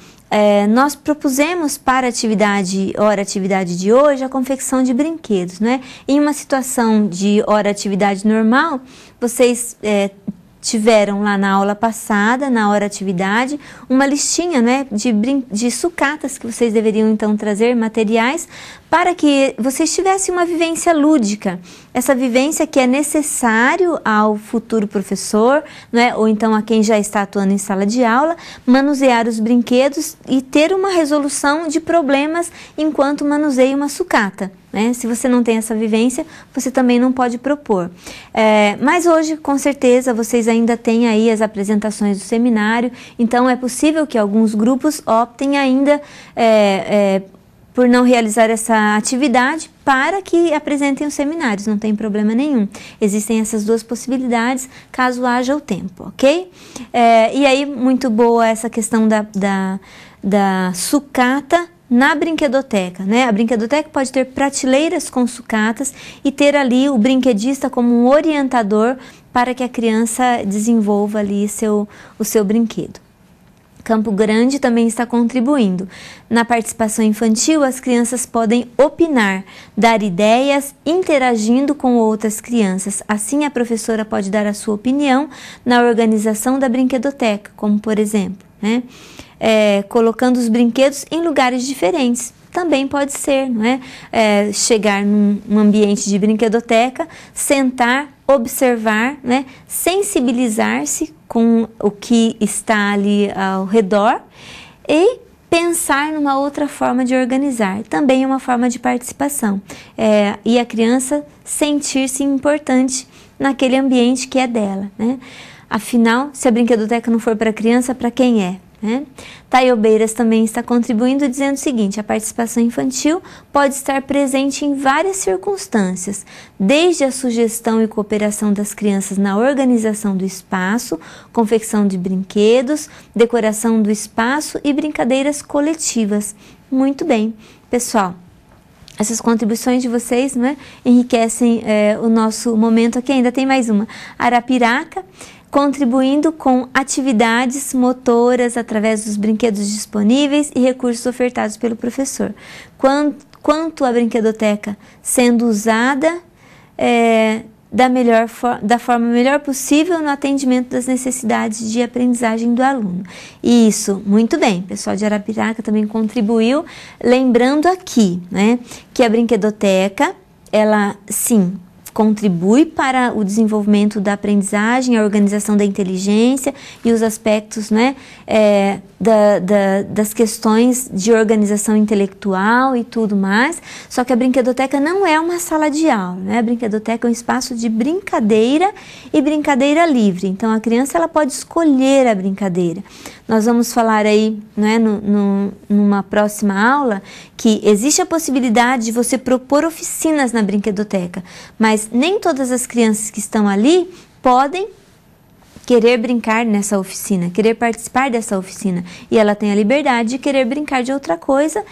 nós propusemos para a atividade de hoje a confecção de brinquedos, né? Em uma situação de hora-atividade normal, vocês tiveram lá na aula passada, na hora atividade, uma listinha, né, de sucatas que vocês deveriam então trazer, materiais, para que vocês tivessem uma vivência lúdica. Essa vivência que é necessário ao futuro professor, né, ou então a quem já está atuando em sala de aula, manusear os brinquedos e ter uma resolução de problemas enquanto manuseia uma sucata. Né? Se você não tem essa vivência, você também não pode propor. Mas hoje, com certeza, vocês ainda têm aí as apresentações do seminário, então é possível que alguns grupos optem ainda por não realizar essa atividade para que apresentem os seminários, não tem problema nenhum. Existem essas duas possibilidades, caso haja o tempo, ok? E aí, muito boa essa questão da sucata na brinquedoteca, né? A brinquedoteca pode ter prateleiras com sucatas e ter ali o brinquedista como um orientador para que a criança desenvolva ali o seu brinquedo. Campo Grande também está contribuindo. Na participação infantil, as crianças podem opinar, dar ideias, interagindo com outras crianças. Assim, a professora pode dar a sua opinião na organização da brinquedoteca, como por exemplo, né? Colocando os brinquedos em lugares diferentes. Também pode ser, não é? Chegar num ambiente de brinquedoteca, sentar, observar, né? Sensibilizar-se com o que está ali ao redor e pensar numa outra forma de organizar. Também é uma forma de participação. E a criança sentir-se importante naquele ambiente que é dela, né? Afinal, se a brinquedoteca não for para a criança, para quem é? Taiobeiras também está contribuindo dizendo o seguinte: a participação infantil pode estar presente em várias circunstâncias, desde a sugestão e cooperação das crianças na organização do espaço, confecção de brinquedos, decoração do espaço e brincadeiras coletivas. Muito bem, pessoal. Essas contribuições de vocês, né, enriquecem o nosso momento aqui. Ainda tem mais uma. Arapiraca, contribuindo com atividades motoras através dos brinquedos disponíveis e recursos ofertados pelo professor. Quanto à brinquedoteca sendo usada da forma melhor possível no atendimento das necessidades de aprendizagem do aluno. Isso, muito bem, o pessoal de Arapiraca também contribuiu, lembrando aqui, né, que a brinquedoteca, ela sim, contribui para o desenvolvimento da aprendizagem, a organização da inteligência e os aspectos, né, das questões de organização intelectual e tudo mais. Só que a brinquedoteca não é uma sala de aula, né? A brinquedoteca é um espaço de brincadeira e brincadeira livre. Então a criança ela pode escolher a brincadeira. Nós vamos falar aí, né, numa próxima aula, que existe a possibilidade de você propor oficinas na brinquedoteca, mas nem todas as crianças que estão ali podem querer brincar nessa oficina, querer participar dessa oficina. E ela tem a liberdade de querer brincar de outra coisa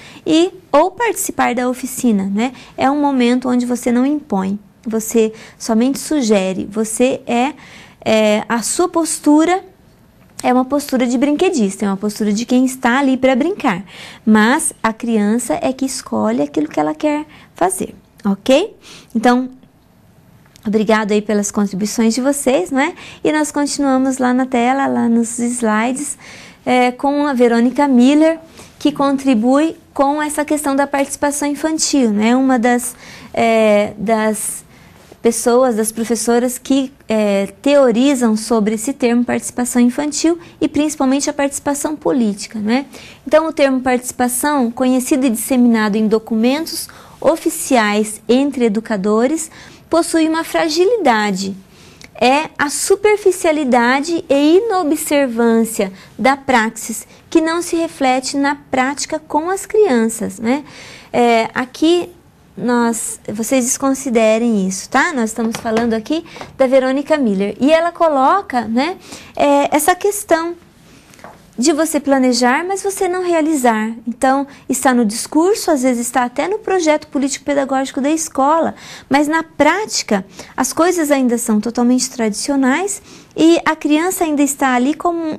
ou participar da oficina, né? É um momento onde você não impõe, você somente sugere, a sua postura é uma postura de brinquedista, é uma postura de quem está ali para brincar. Mas a criança é que escolhe aquilo que ela quer fazer, ok? Então, obrigado aí pelas contribuições de vocês, não é? E nós continuamos lá na tela, lá nos slides, com a Verônica Miller, que contribui com essa questão da participação infantil, né? Uma das pessoas, das professoras que teorizam sobre esse termo participação infantil e principalmente a participação política, né? Então, o termo participação, conhecido e disseminado em documentos oficiais entre educadores, possui uma fragilidade. É a superficialidade e inobservância da praxis que não se reflete na prática com as crianças, né? Aqui vocês desconsiderem isso, tá? Nós estamos falando aqui da Verônica Miller e ela coloca, né, essa questão de você planejar, mas você não realizar. Então, está no discurso, às vezes está até no projeto político-pedagógico da escola, mas na prática as coisas ainda são totalmente tradicionais e a criança ainda está ali como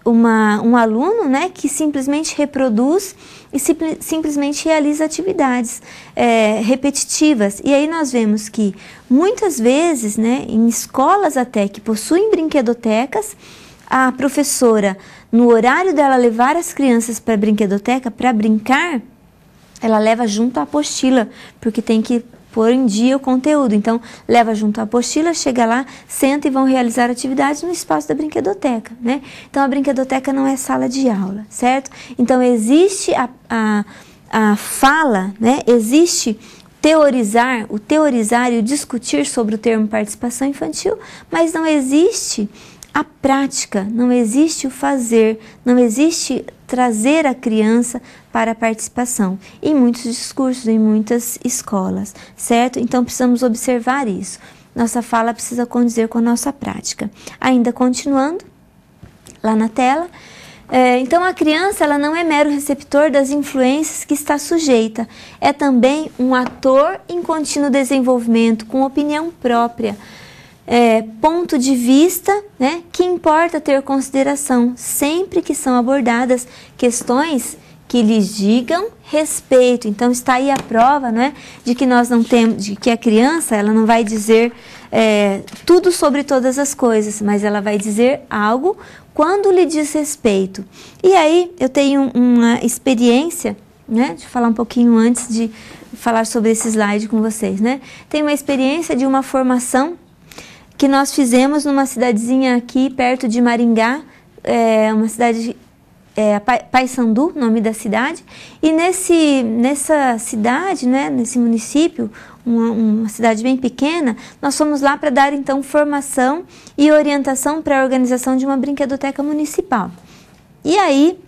um aluno, né, que simplesmente reproduz e simplesmente realiza atividades repetitivas. E aí nós vemos que muitas vezes, né, em escolas até que possuem brinquedotecas, a professora, no horário dela levar as crianças para a brinquedoteca para brincar, ela leva junto a apostila, porque tem que pôr em dia o conteúdo. Então, leva junto a apostila, chega lá, senta e vão realizar atividades no espaço da brinquedoteca, né? Então, a brinquedoteca não é sala de aula, certo? Então, existe a fala, né? Existe o teorizar e o discutir sobre o termo participação infantil, mas não existe a prática, não existe o fazer, não existe trazer a criança para a participação em muitos discursos, em muitas escolas, certo? Então precisamos observar isso. Nossa fala precisa condizer com a nossa prática. Ainda continuando, lá na tela, então a criança ela não é mero receptor das influências que está sujeita, é também um ator em contínuo desenvolvimento, com opinião própria, ponto de vista, né, que importa ter consideração sempre que são abordadas questões que lhes digam respeito. Então está aí a prova, né, de que nós não temos, de que a criança ela não vai dizer tudo sobre todas as coisas, mas ela vai dizer algo quando lhe diz respeito. E aí eu tenho uma experiência, né, de falar um pouquinho antes de falar sobre esse slide com vocês, né? Tem uma experiência de uma formação que nós fizemos numa cidadezinha aqui perto de Maringá, uma cidade, Paysandu, nome da cidade, e nessa cidade, né, nesse município, uma cidade bem pequena, nós fomos lá para dar então formação e orientação para a organização de uma brinquedoteca municipal. E aí,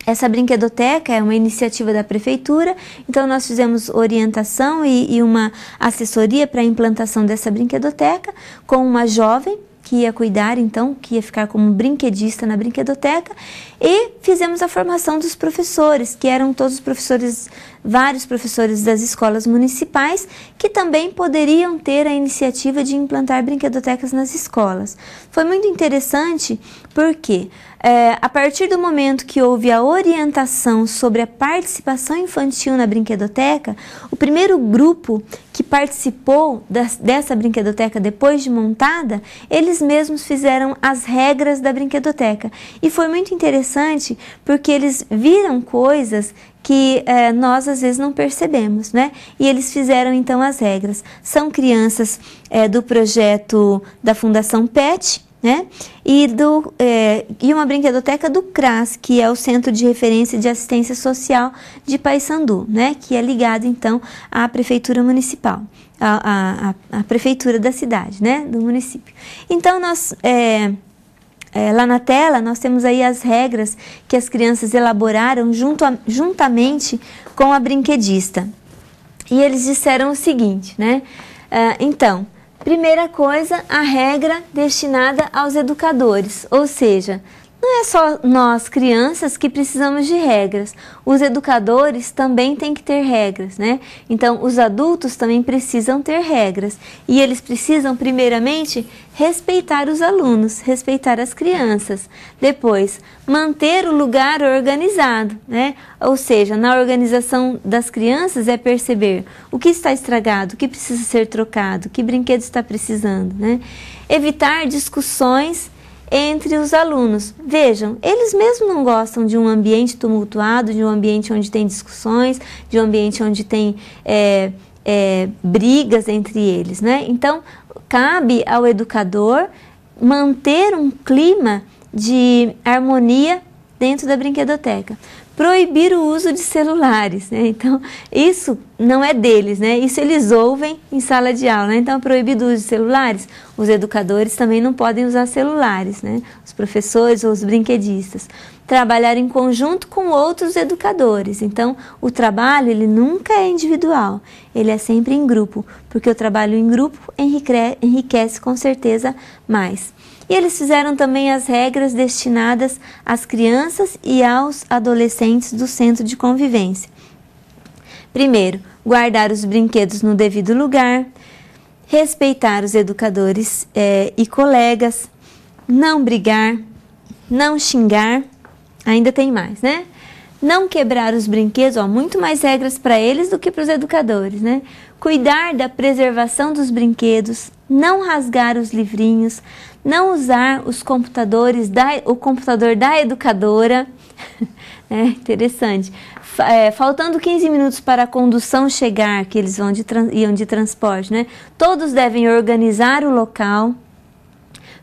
essa brinquedoteca é uma iniciativa da prefeitura, então nós fizemos orientação e uma assessoria para a implantação dessa brinquedoteca com uma jovem que ia cuidar, então, que ia ficar como brinquedista na brinquedoteca, e fizemos a formação dos professores, que eram todos professores, vários professores das escolas municipais, que também poderiam ter a iniciativa de implantar brinquedotecas nas escolas. Foi muito interessante porque a partir do momento que houve a orientação sobre a participação infantil na brinquedoteca, o primeiro grupo que participou dessa brinquedoteca depois de montada, eles mesmos fizeram as regras da brinquedoteca. E foi muito interessante porque eles viram coisas que nós às vezes não percebemos, né? E eles fizeram então as regras. São crianças do projeto da Fundação PET, né? E uma brinquedoteca do CRAS, que é o Centro de Referência de Assistência Social de Paysandu, né? Que é ligado então à Prefeitura Municipal, à Prefeitura da cidade, né? Do município. Então nós lá na tela nós temos aí as regras que as crianças elaboraram juntamente com a brinquedista. E eles disseram o seguinte, né? Então, primeira coisa, a regra destinada aos educadores, ou seja, não é só nós, crianças, que precisamos de regras. Os educadores também têm que ter regras, né? Então, os adultos também precisam ter regras. E eles precisam, primeiramente, respeitar os alunos, respeitar as crianças. Depois, manter o lugar organizado, né? Ou seja, na organização das crianças é perceber o que está estragado, o que precisa ser trocado, que brinquedo está precisando, né? Evitar discussões entre os alunos. Vejam, eles mesmos não gostam de um ambiente tumultuado, de um ambiente onde tem discussões, de um ambiente onde tem brigas entre eles, né? Então, cabe ao educador manter um clima de harmonia dentro da brinquedoteca. Proibir o uso de celulares, né? Então, isso não é deles, né? Isso eles ouvem em sala de aula, né? Então, proibido o uso de celulares, os educadores também não podem usar celulares, né? Os professores ou os brinquedistas. Trabalhar em conjunto com outros educadores. Então, o trabalho, ele nunca é individual, ele é sempre em grupo, porque o trabalho em grupo enriquece com certeza mais. E eles fizeram também as regras destinadas às crianças e aos adolescentes do centro de convivência. Primeiro, guardar os brinquedos no devido lugar, respeitar os educadores e colegas, não brigar, não xingar, ainda tem mais, né? Não quebrar os brinquedos, muito mais regras para eles do que para os educadores, né? Cuidar da preservação dos brinquedos, não rasgar os livrinhos, não usar o computador da educadora, interessante. Faltando 15 minutos para a condução chegar, que eles iam de transporte, né? Todos devem organizar o local.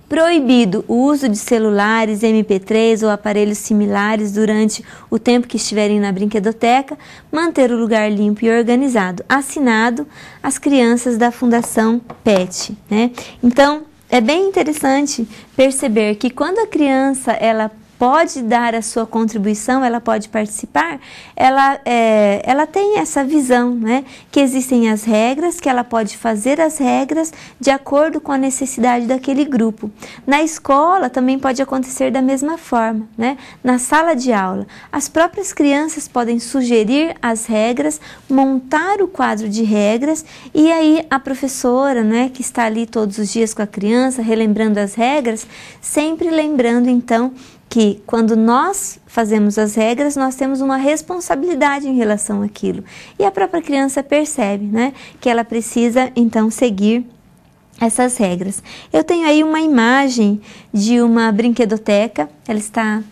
Proibido o uso de celulares, MP3 ou aparelhos similares durante o tempo que estiverem na brinquedoteca, manter o lugar limpo e organizado. Assinado as crianças da Fundação PET, né? Então, é bem interessante perceber que quando a criança ela pode dar a sua contribuição, ela pode participar, ela tem essa visão, né? Que existem as regras, que ela pode fazer as regras de acordo com a necessidade daquele grupo. Na escola também pode acontecer da mesma forma, né? Na sala de aula, as próprias crianças podem sugerir as regras, montar o quadro de regras e aí a professora, né, que está ali todos os dias com a criança, relembrando as regras, sempre lembrando então que quando nós fazemos as regras, nós temos uma responsabilidade em relação àquilo. E a própria criança percebe, né, que ela precisa, então, seguir essas regras. Eu tenho aí uma imagem de uma brinquedoteca, ela está,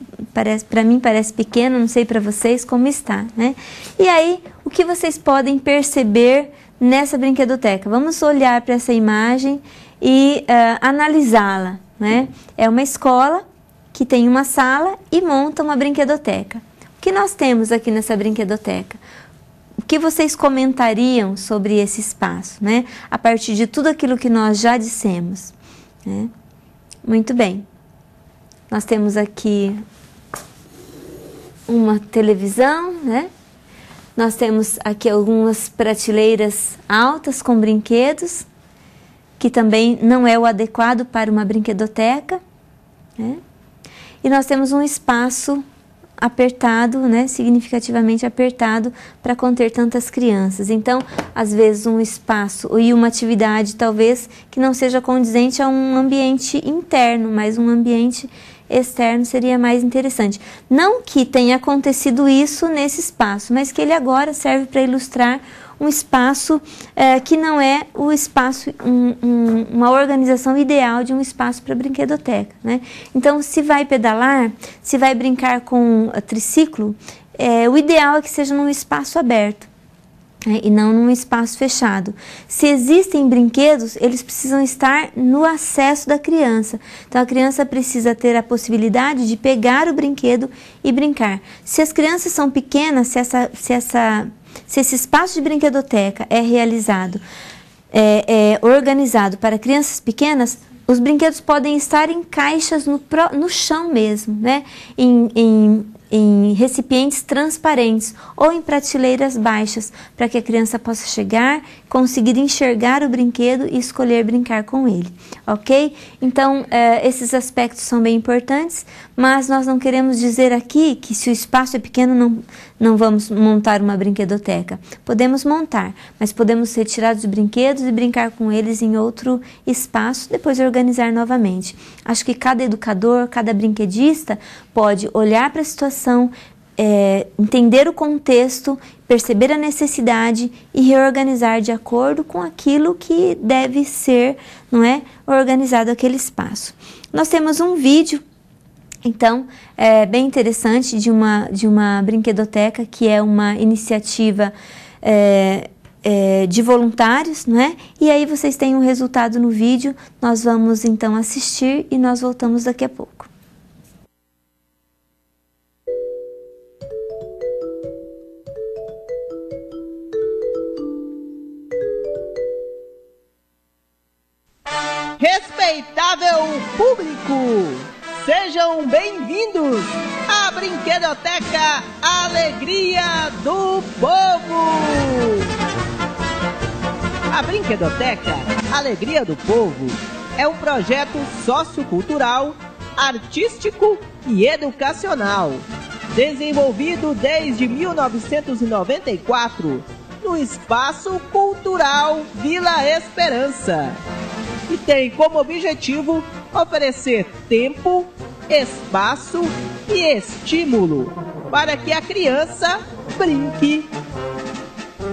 para mim parece pequena, não sei para vocês como está, né? E aí, o que vocês podem perceber nessa brinquedoteca? Vamos olhar para essa imagem e analisá-la, né? É uma escola que tem uma sala e monta uma brinquedoteca. O que nós temos aqui nessa brinquedoteca? O que vocês comentariam sobre esse espaço, né? A partir de tudo aquilo que nós já dissemos, né? Muito bem. Nós temos aqui uma televisão, né? Nós temos aqui algumas prateleiras altas com brinquedos, que também não é o adequado para uma brinquedoteca, né? E nós temos um espaço apertado, né, significativamente apertado para conter tantas crianças. Então, às vezes um espaço e uma atividade talvez que não seja condizente a um ambiente interno, mas um ambiente externo seria mais interessante. Não que tenha acontecido isso nesse espaço, mas que ele agora serve para ilustrar um espaço que não é o espaço, uma organização ideal de um espaço para brinquedoteca, né? Então, se vai pedalar, se vai brincar com triciclo, o ideal é que seja num espaço aberto, né, e não num espaço fechado. Se existem brinquedos, eles precisam estar no acesso da criança. Então a criança precisa ter a possibilidade de pegar o brinquedo e brincar. Se as crianças são pequenas, se esse espaço de brinquedoteca é realizado, organizado para crianças pequenas, os brinquedos podem estar em caixas no chão mesmo, né? Em recipientes transparentes ou em prateleiras baixas, para que a criança possa chegar, conseguir enxergar o brinquedo e escolher brincar com ele, ok? Então, esses aspectos são bem importantes, mas nós não queremos dizer aqui que se o espaço é pequeno não vamos montar uma brinquedoteca. Podemos montar, mas podemos retirar os brinquedos e brincar com eles em outro espaço, depois organizar novamente. Acho que cada educador, cada brinquedista pode olhar para a situação, entender o contexto, perceber a necessidade e reorganizar de acordo com aquilo que deve ser, não é, organizado aquele espaço. Nós temos um vídeo, então, bem interessante, de uma brinquedoteca, que é uma iniciativa de voluntários, não é? E aí vocês têm um resultado no vídeo, nós vamos então assistir e nós voltamos daqui a pouco. Respeitável público, sejam bem-vindos à Brinquedoteca Alegria do Povo. A Brinquedoteca Alegria do Povo é um projeto sociocultural, artístico e educacional, desenvolvido desde 1994 no Espaço Cultural Vila Esperança, e tem como objetivo oferecer tempo, espaço e estímulo para que a criança brinque.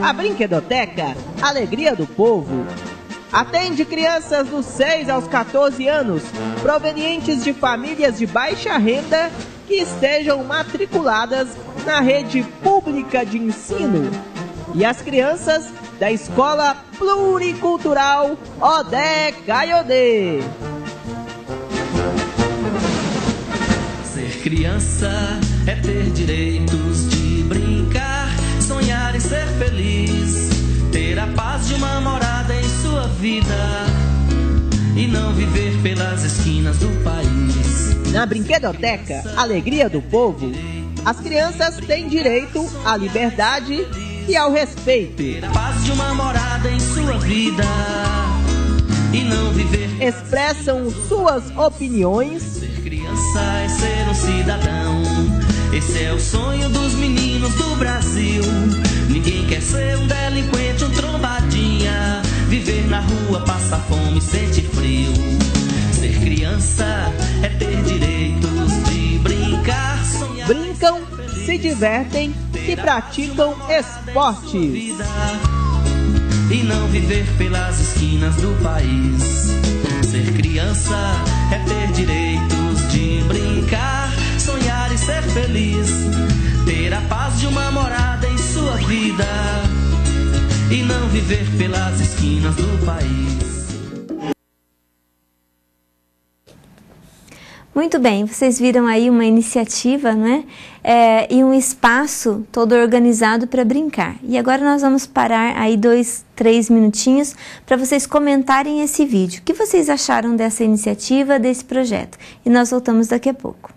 A Brinquedoteca Alegria do Povo atende crianças dos 6 aos 14 anos, provenientes de famílias de baixa renda que estejam matriculadas na rede pública de ensino, e as crianças da Escola Pluricultural Odé Caiodê. Ser criança é ter direitos de brincar, sonhar e ser feliz, ter a paz de uma morada em sua vida e não viver pelas esquinas do país. Na Brinquedoteca Alegria do Povo, as crianças têm direito à liberdade e ao respeito. Ter a paz de uma morada em sua vida e não viver. Expressam suas opiniões. Ser criança é ser um cidadão. Esse é o sonho dos meninos do Brasil. Ninguém quer ser um delinquente, um trombadinha, viver na rua, passar fome, sentir frio. Ser criança é ter direitos de brincar, sonhar. Brincam, se divertem e praticam esportes. E não viver pelas esquinas do país. Ser criança é ter direitos de brincar, sonhar e ser feliz, ter a paz de uma morada em sua vida e não viver pelas esquinas do país. Muito bem, vocês viram aí uma iniciativa, né? E um espaço todo organizado para brincar. E agora nós vamos parar aí 2, 3 minutinhos para vocês comentarem esse vídeo. O que vocês acharam dessa iniciativa, desse projeto? E nós voltamos daqui a pouco.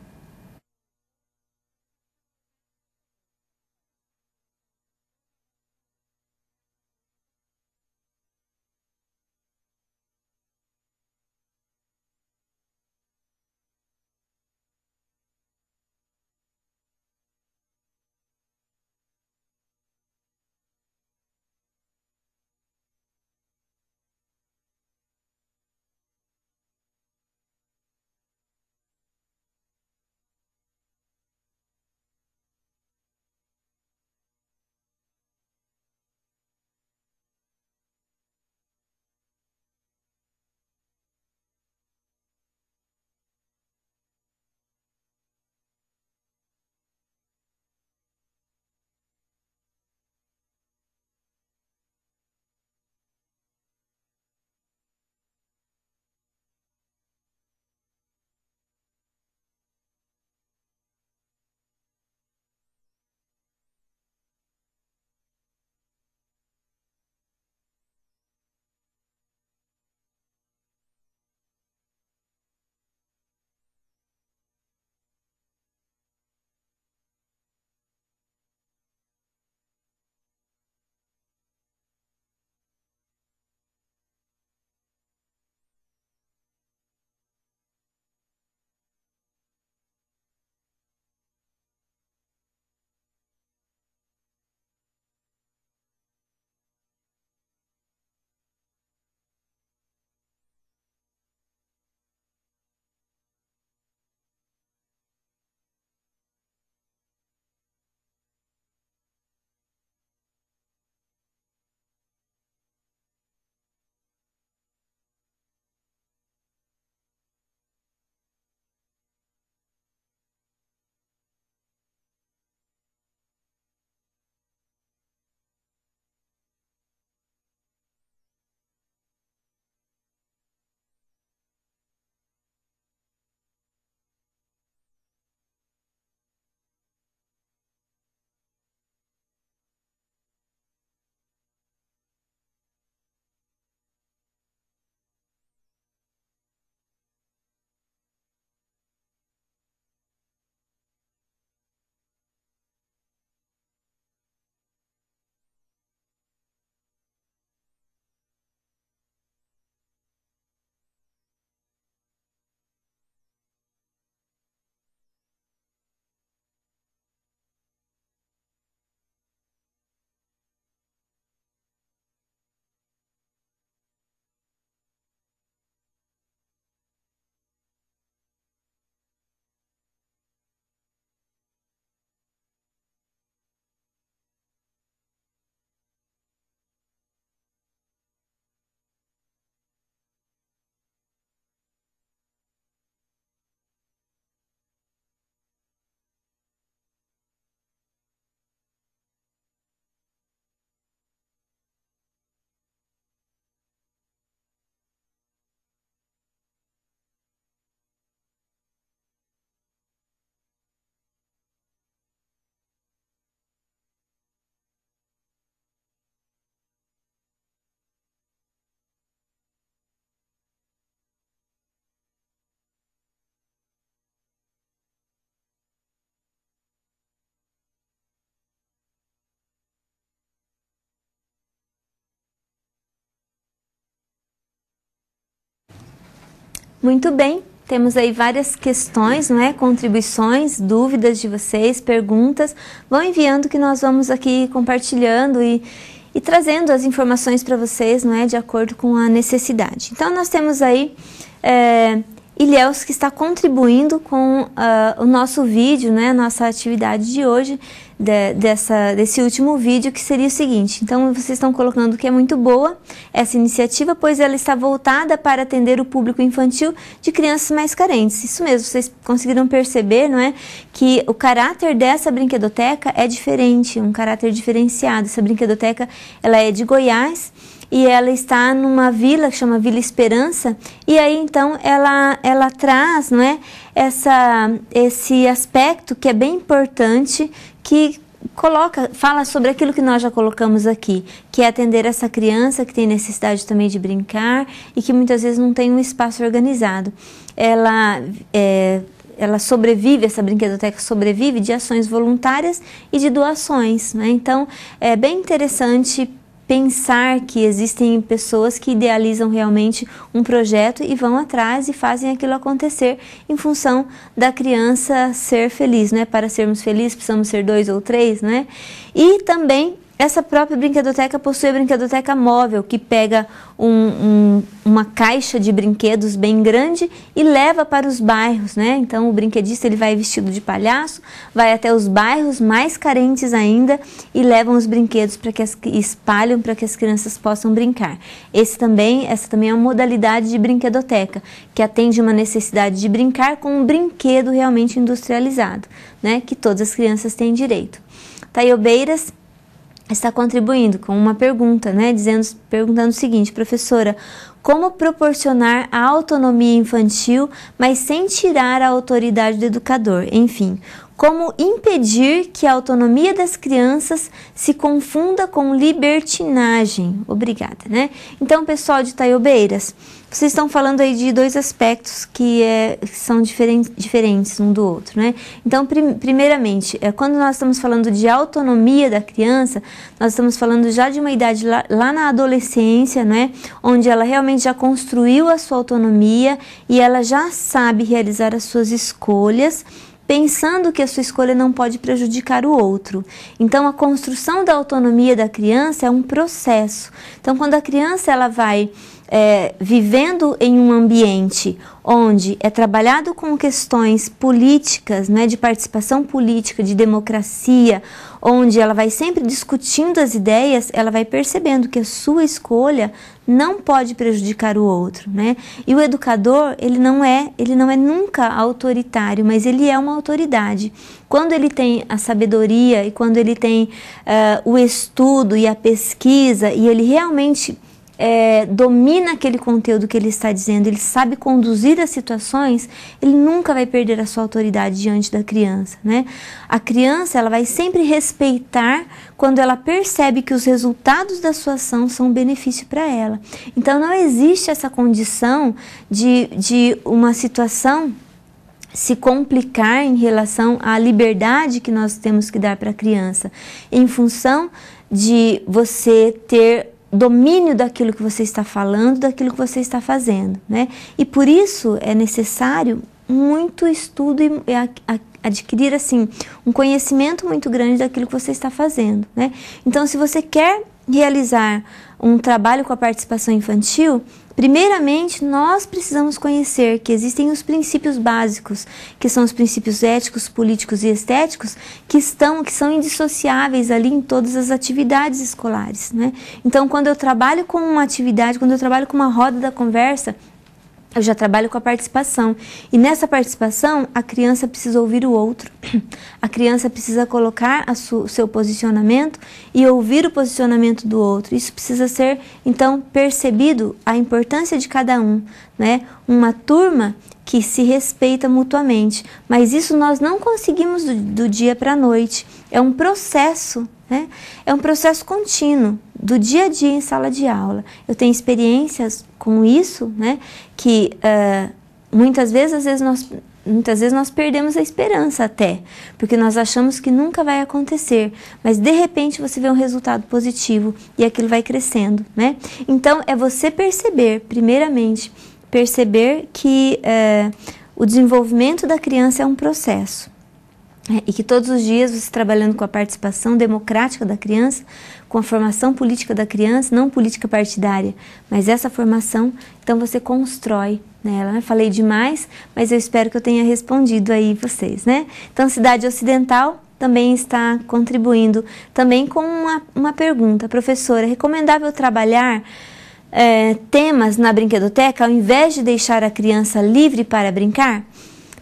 Muito bem, temos aí várias questões, não é? Contribuições, dúvidas de vocês, perguntas. Vão enviando que nós vamos aqui compartilhando e trazendo as informações para vocês, não é? De acordo com a necessidade. Então, nós temos aí Ilhéus, que está contribuindo com o nosso vídeo, né? A nossa atividade de hoje, desse último vídeo, que seria o seguinte. Então, vocês estão colocando que é muito boa essa iniciativa, pois ela está voltada para atender o público infantil de crianças mais carentes. Isso mesmo, vocês conseguiram perceber, não é? Que o caráter dessa brinquedoteca é diferente, um caráter diferenciado. Essa brinquedoteca, ela é de Goiás, e ela está numa vila que chama Vila Esperança, e aí então ela traz, não é, esse aspecto que é bem importante, que fala sobre aquilo que nós já colocamos aqui, que é atender essa criança que tem necessidade também de brincar e que muitas vezes não tem um espaço organizado. Ela sobrevive, essa brinquedoteca sobrevive de ações voluntárias e de doações, né? Então, é bem interessante pensar que existem pessoas que idealizam realmente um projeto e vão atrás e fazem aquilo acontecer em função da criança ser feliz, né? Para sermos felizes precisamos ser 2 ou 3, né? E também essa própria brinquedoteca possui a brinquedoteca móvel, que pega uma caixa de brinquedos bem grande e leva para os bairros, né? Então o brinquedista ele vai vestido de palhaço, vai até os bairros mais carentes ainda e levam os brinquedos para que espalham para que as crianças possam brincar. Essa também é uma modalidade de brinquedoteca, que atende uma necessidade de brincar com um brinquedo realmente industrializado, né? Que todas as crianças têm direito. Taiobeiras está contribuindo com uma pergunta, né, perguntando o seguinte: professora, como proporcionar a autonomia infantil, mas sem tirar a autoridade do educador? Enfim, como impedir que a autonomia das crianças se confunda com libertinagem? Obrigada, né? Então, pessoal de Taiobeiras, vocês estão falando aí de 2 aspectos que são diferentes um do outro, né? Então, primeiramente, quando nós estamos falando de autonomia da criança, nós estamos falando já de uma idade lá na adolescência, né? Onde ela realmente já construiu a sua autonomia e ela já sabe realizar as suas escolhas, pensando que a sua escolha não pode prejudicar o outro. Então, a construção da autonomia da criança é um processo. Então, quando a criança ela vai vivendo em um ambiente onde é trabalhado com questões políticas, né, de participação política, de democracia, onde ela vai sempre discutindo as ideias, ela vai percebendo que a sua escolha não pode prejudicar o outro, né? E o educador, ele não é nunca autoritário, mas ele é uma autoridade. Quando ele tem a sabedoria e quando ele tem o estudo e a pesquisa e ele realmente domina aquele conteúdo que ele está dizendo, ele sabe conduzir as situações, ele nunca vai perder a sua autoridade diante da criança, né? A criança, ela vai sempre respeitar quando ela percebe que os resultados da sua ação são um benefício para ela. Então, não existe essa condição de uma situação se complicar em relação à liberdade que nós temos que dar para a criança, em função de você ter domínio daquilo que você está falando, daquilo que você está fazendo, né? E por isso é necessário muito estudo e adquirir, assim, um conhecimento muito grande daquilo que você está fazendo, né? Então, se você quer realizar um trabalho com a participação infantil, primeiramente, nós precisamos conhecer que existem os princípios básicos, que são os princípios éticos, políticos e estéticos, que são indissociáveis ali em todas as atividades escolares, né? Então, quando eu trabalho com uma atividade, quando eu trabalho com uma roda da conversa, eu já trabalho com a participação. E nessa participação, a criança precisa ouvir o outro. A criança precisa colocar o seu posicionamento e ouvir o posicionamento do outro. Isso precisa ser, então, percebido a importância de cada um, né? Uma turma que se respeita mutuamente. Mas isso nós não conseguimos do dia para a noite. É um processo, né? É um processo contínuo, do dia a dia em sala de aula. Eu tenho experiências com isso, né? Que muitas vezes nós perdemos a esperança até, porque nós achamos que nunca vai acontecer, mas de repente você vê um resultado positivo e aquilo vai crescendo, né? Então, é você perceber, primeiramente, perceber que o desenvolvimento da criança é um processo. E que todos os dias você trabalhando com a participação democrática da criança, com a formação política da criança, não política partidária, mas essa formação, então você constrói nela, né? Falei demais, mas eu espero que eu tenha respondido aí vocês, né? Então, Cidade Ocidental também está contribuindo, também com uma pergunta. Professora, é recomendável trabalhar temas na brinquedoteca ao invés de deixar a criança livre para brincar?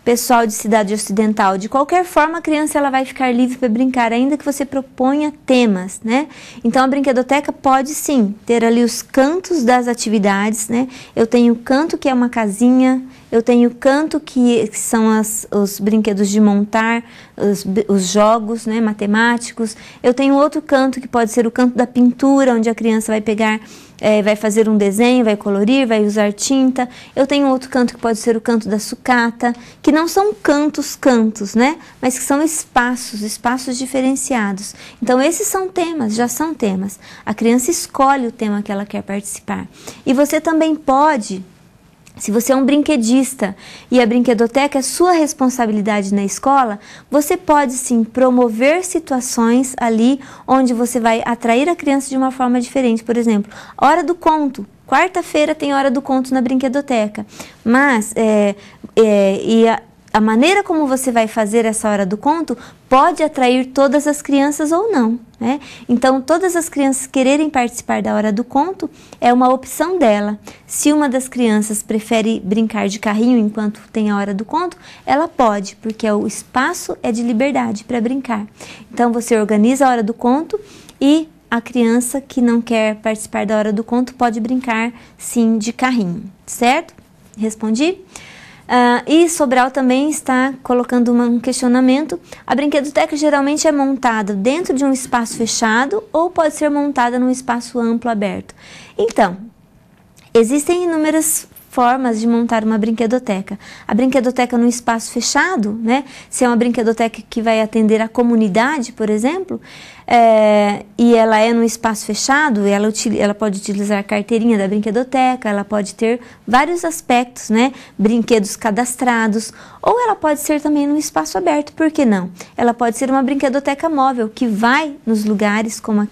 Pessoal de Cidade Ocidental, de qualquer forma a criança ela vai ficar livre para brincar, ainda que você proponha temas, né? Então a brinquedoteca pode sim ter ali os cantos das atividades, né? Eu tenho o canto que é uma casinha, eu tenho o canto que são os brinquedos de montar, os jogos, né, matemáticos. Eu tenho outro canto que pode ser o canto da pintura, onde a criança vai pegar, vai fazer um desenho, vai colorir, vai usar tinta. Eu tenho outro canto que pode ser o canto da sucata, que não são cantos, né, mas que são espaços diferenciados. Então esses são temas, já são temas. A criança escolhe o tema que ela quer participar. E você também pode, se você é um brinquedista e a brinquedoteca é sua responsabilidade na escola, você pode sim promover situações ali onde você vai atrair a criança de uma forma diferente. Por exemplo, hora do conto. Quarta-feira tem hora do conto na brinquedoteca. Mas a maneira como você vai fazer essa hora do conto pode atrair todas as crianças ou não, né? Então, todas as crianças quererem participar da hora do conto é uma opção dela. Se uma das crianças prefere brincar de carrinho enquanto tem a hora do conto, ela pode, porque o espaço é de liberdade para brincar. Então, você organiza a hora do conto e a criança que não quer participar da hora do conto pode brincar, sim, de carrinho, certo? Respondi? E Sobral também está colocando um questionamento. A brinquedoteca geralmente é montada dentro de um espaço fechado ou pode ser montada num espaço amplo, aberto? Então, existem inúmeras formas de montar uma brinquedoteca. A brinquedoteca num espaço fechado, né? Se é uma brinquedoteca que vai atender a comunidade, por exemplo, e ela é num espaço fechado, ela pode utilizar a carteirinha da brinquedoteca, ela pode ter vários aspectos, né? Brinquedos cadastrados, ou ela pode ser também num espaço aberto, por que não? Ela pode ser uma brinquedoteca móvel, que vai nos lugares, como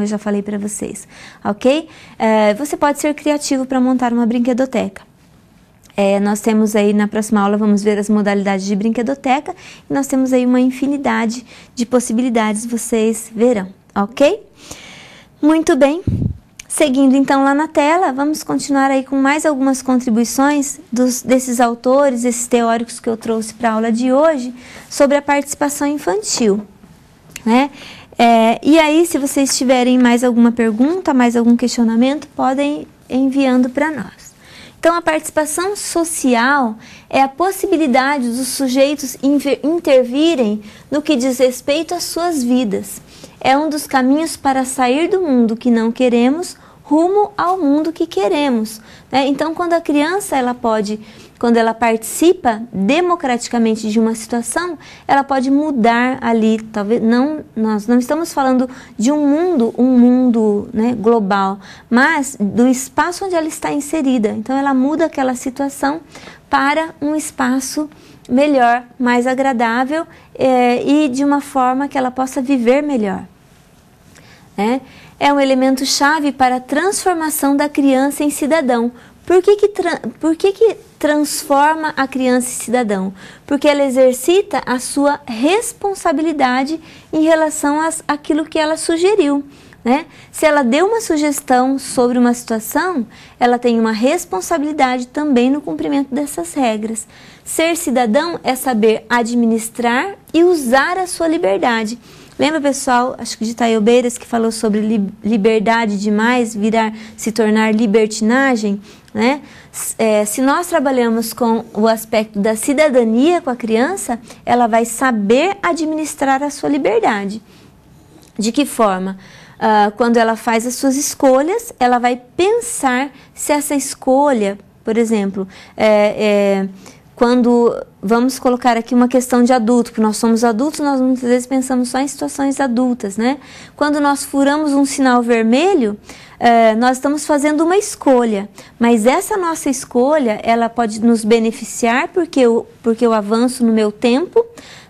eu já falei para vocês, ok? Você pode ser criativo para montar uma brinquedoteca. Nós temos aí, na próxima aula, vamos ver as modalidades de brinquedoteca, e nós temos aí uma infinidade de possibilidades, vocês verão, ok? Muito bem, seguindo então lá na tela, vamos continuar aí com mais algumas contribuições desses autores, esses teóricos que eu trouxe para a aula de hoje, sobre a participação infantil, né? E aí, se vocês tiverem mais alguma pergunta, mais algum questionamento, podem ir enviando para nós. Então, a participação social é a possibilidade dos sujeitos intervirem no que diz respeito às suas vidas. É um dos caminhos para sair do mundo que não queremos, rumo ao mundo que queremos, né? Então, quando a criança, quando ela participa democraticamente de uma situação, ela pode mudar ali, talvez nós não estamos falando de um mundo, né, global, mas do espaço onde ela está inserida. Então ela muda aquela situação para um espaço melhor, mais agradável e de uma forma que ela possa viver melhor, né? É um elemento chave para a transformação da criança em cidadão. Por que transforma a criança em cidadão? Porque ela exercita a sua responsabilidade em relação àquilo que ela sugeriu, né? Se ela deu uma sugestão sobre uma situação, ela tem uma responsabilidade também no cumprimento dessas regras. Ser cidadão é saber administrar e usar a sua liberdade. Lembra, pessoal, acho que de Taiobeiras, que falou sobre liberdade demais, se tornar libertinagem, né? Se nós trabalhamos com o aspecto da cidadania com a criança, ela vai saber administrar a sua liberdade. De que forma? Quando ela faz as suas escolhas, ela vai pensar se essa escolha, por exemplo, quando vamos colocar aqui uma questão de adulto, porque nós somos adultos, nós muitas vezes pensamos só em situações adultas, né? Quando nós furamos um sinal vermelho, nós estamos fazendo uma escolha, mas essa nossa escolha, ela pode nos beneficiar porque eu avanço no meu tempo,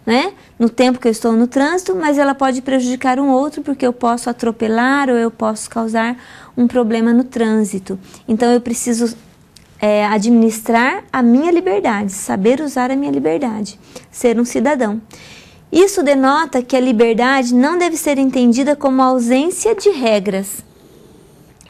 né? No tempo que eu estou no trânsito, mas ela pode prejudicar um outro porque eu posso atropelar ou eu posso causar um problema no trânsito. Então eu preciso administrar a minha liberdade, saber usar a minha liberdade, ser um cidadão. Isso denota que a liberdade não deve ser entendida como ausência de regras,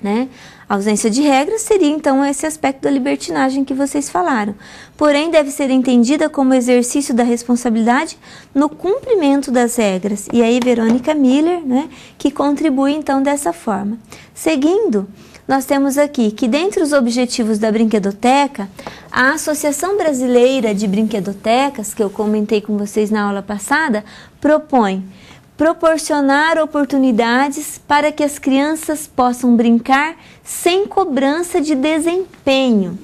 né? A ausência de regras seria então esse aspecto da libertinagem que vocês falaram. Porém, deve ser entendida como exercício da responsabilidade no cumprimento das regras. E aí, Verônica Miller, né, que contribui então dessa forma. Seguindo, nós temos aqui que dentre os objetivos da brinquedoteca, a Associação Brasileira de Brinquedotecas, que eu comentei com vocês na aula passada, propõe proporcionar oportunidades para que as crianças possam brincar sem cobrança de desempenho.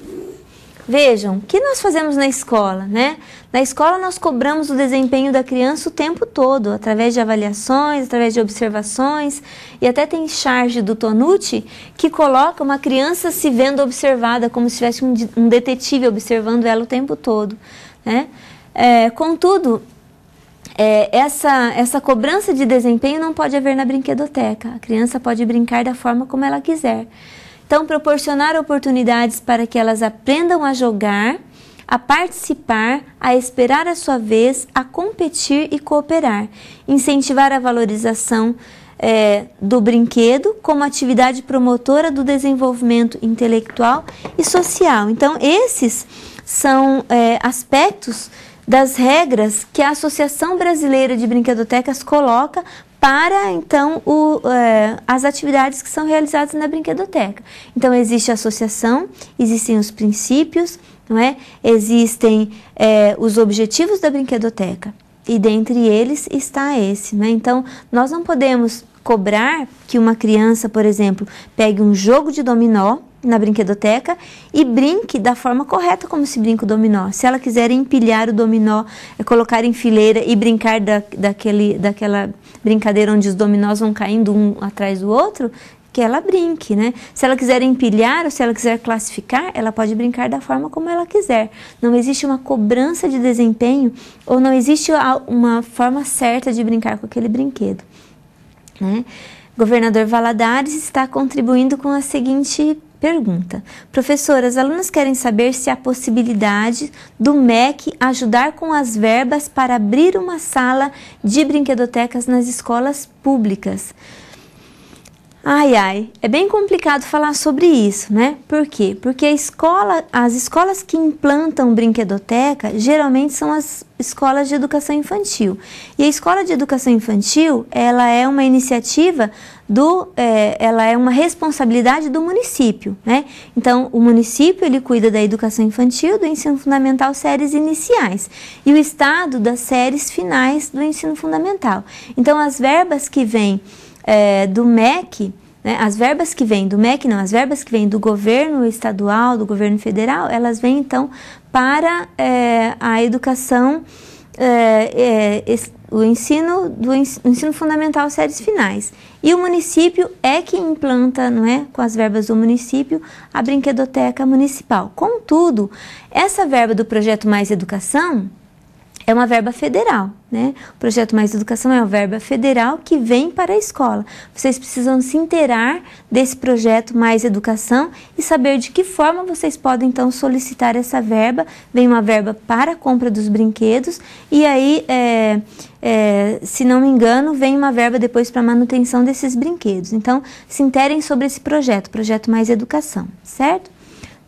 Vejam, o que nós fazemos na escola, né? Na escola nós cobramos o desempenho da criança o tempo todo, através de avaliações, através de observações, e até tem charge do Tonucci que coloca uma criança se vendo observada, como se tivesse um detetive observando ela o tempo todo, né? Contudo, essa cobrança de desempenho não pode haver na brinquedoteca. A criança pode brincar da forma como ela quiser. Então, proporcionar oportunidades para que elas aprendam a jogar, a participar, a esperar a sua vez, a competir e cooperar. Incentivar a valorização do brinquedo como atividade promotora do desenvolvimento intelectual e social. Então, esses são aspectos das regras que a Associação Brasileira de Brinquedotecas coloca para, então, as atividades que são realizadas na brinquedoteca. Então, existe a associação, existem os princípios, não é? Existem os objetivos da brinquedoteca, e dentre eles está esse, né? Então, nós não podemos cobrar que uma criança, por exemplo, pegue um jogo de dominó na brinquedoteca e brinque da forma correta como se brinca o dominó. Se ela quiser empilhar o dominó, colocar em fileira e brincar daquela brincadeira onde os dominós vão caindo um atrás do outro, que ela brinque, né? Se ela quiser empilhar ou se ela quiser classificar, ela pode brincar da forma como ela quiser. Não existe uma cobrança de desempenho ou não existe uma forma certa de brincar com aquele brinquedo, né? Governador Valadares está contribuindo com a seguinte pergunta. Professora, as alunas querem saber se há possibilidade do MEC ajudar com as verbas para abrir uma sala de brinquedotecas nas escolas públicas. É bem complicado falar sobre isso, né? Por quê? Porque as escolas que implantam brinquedoteca geralmente são as escolas de educação infantil. E a escola de educação infantil, ela é uma iniciativa ela é uma responsabilidade do município, né? Então, o município, ele cuida da educação infantil, do ensino fundamental, séries iniciais, e o Estado das séries finais do ensino fundamental. Então, as verbas que vêm do MEC, né, as verbas que vêm do MEC, não, as verbas que vêm do governo estadual, do governo federal, elas vêm, então, para a educação, o ensino fundamental, séries finais. E o município é que implanta, não é, com as verbas do município, a brinquedoteca municipal. Contudo, essa verba do projeto Mais Educação é uma verba federal, né? O projeto Mais Educação é uma verba federal que vem para a escola. Vocês precisam se inteirar desse projeto Mais Educação e saber de que forma vocês podem, então, solicitar essa verba. Vem uma verba para a compra dos brinquedos e aí, se não me engano, vem uma verba depois para a manutenção desses brinquedos. Então, se inteirem sobre esse projeto Mais Educação, certo?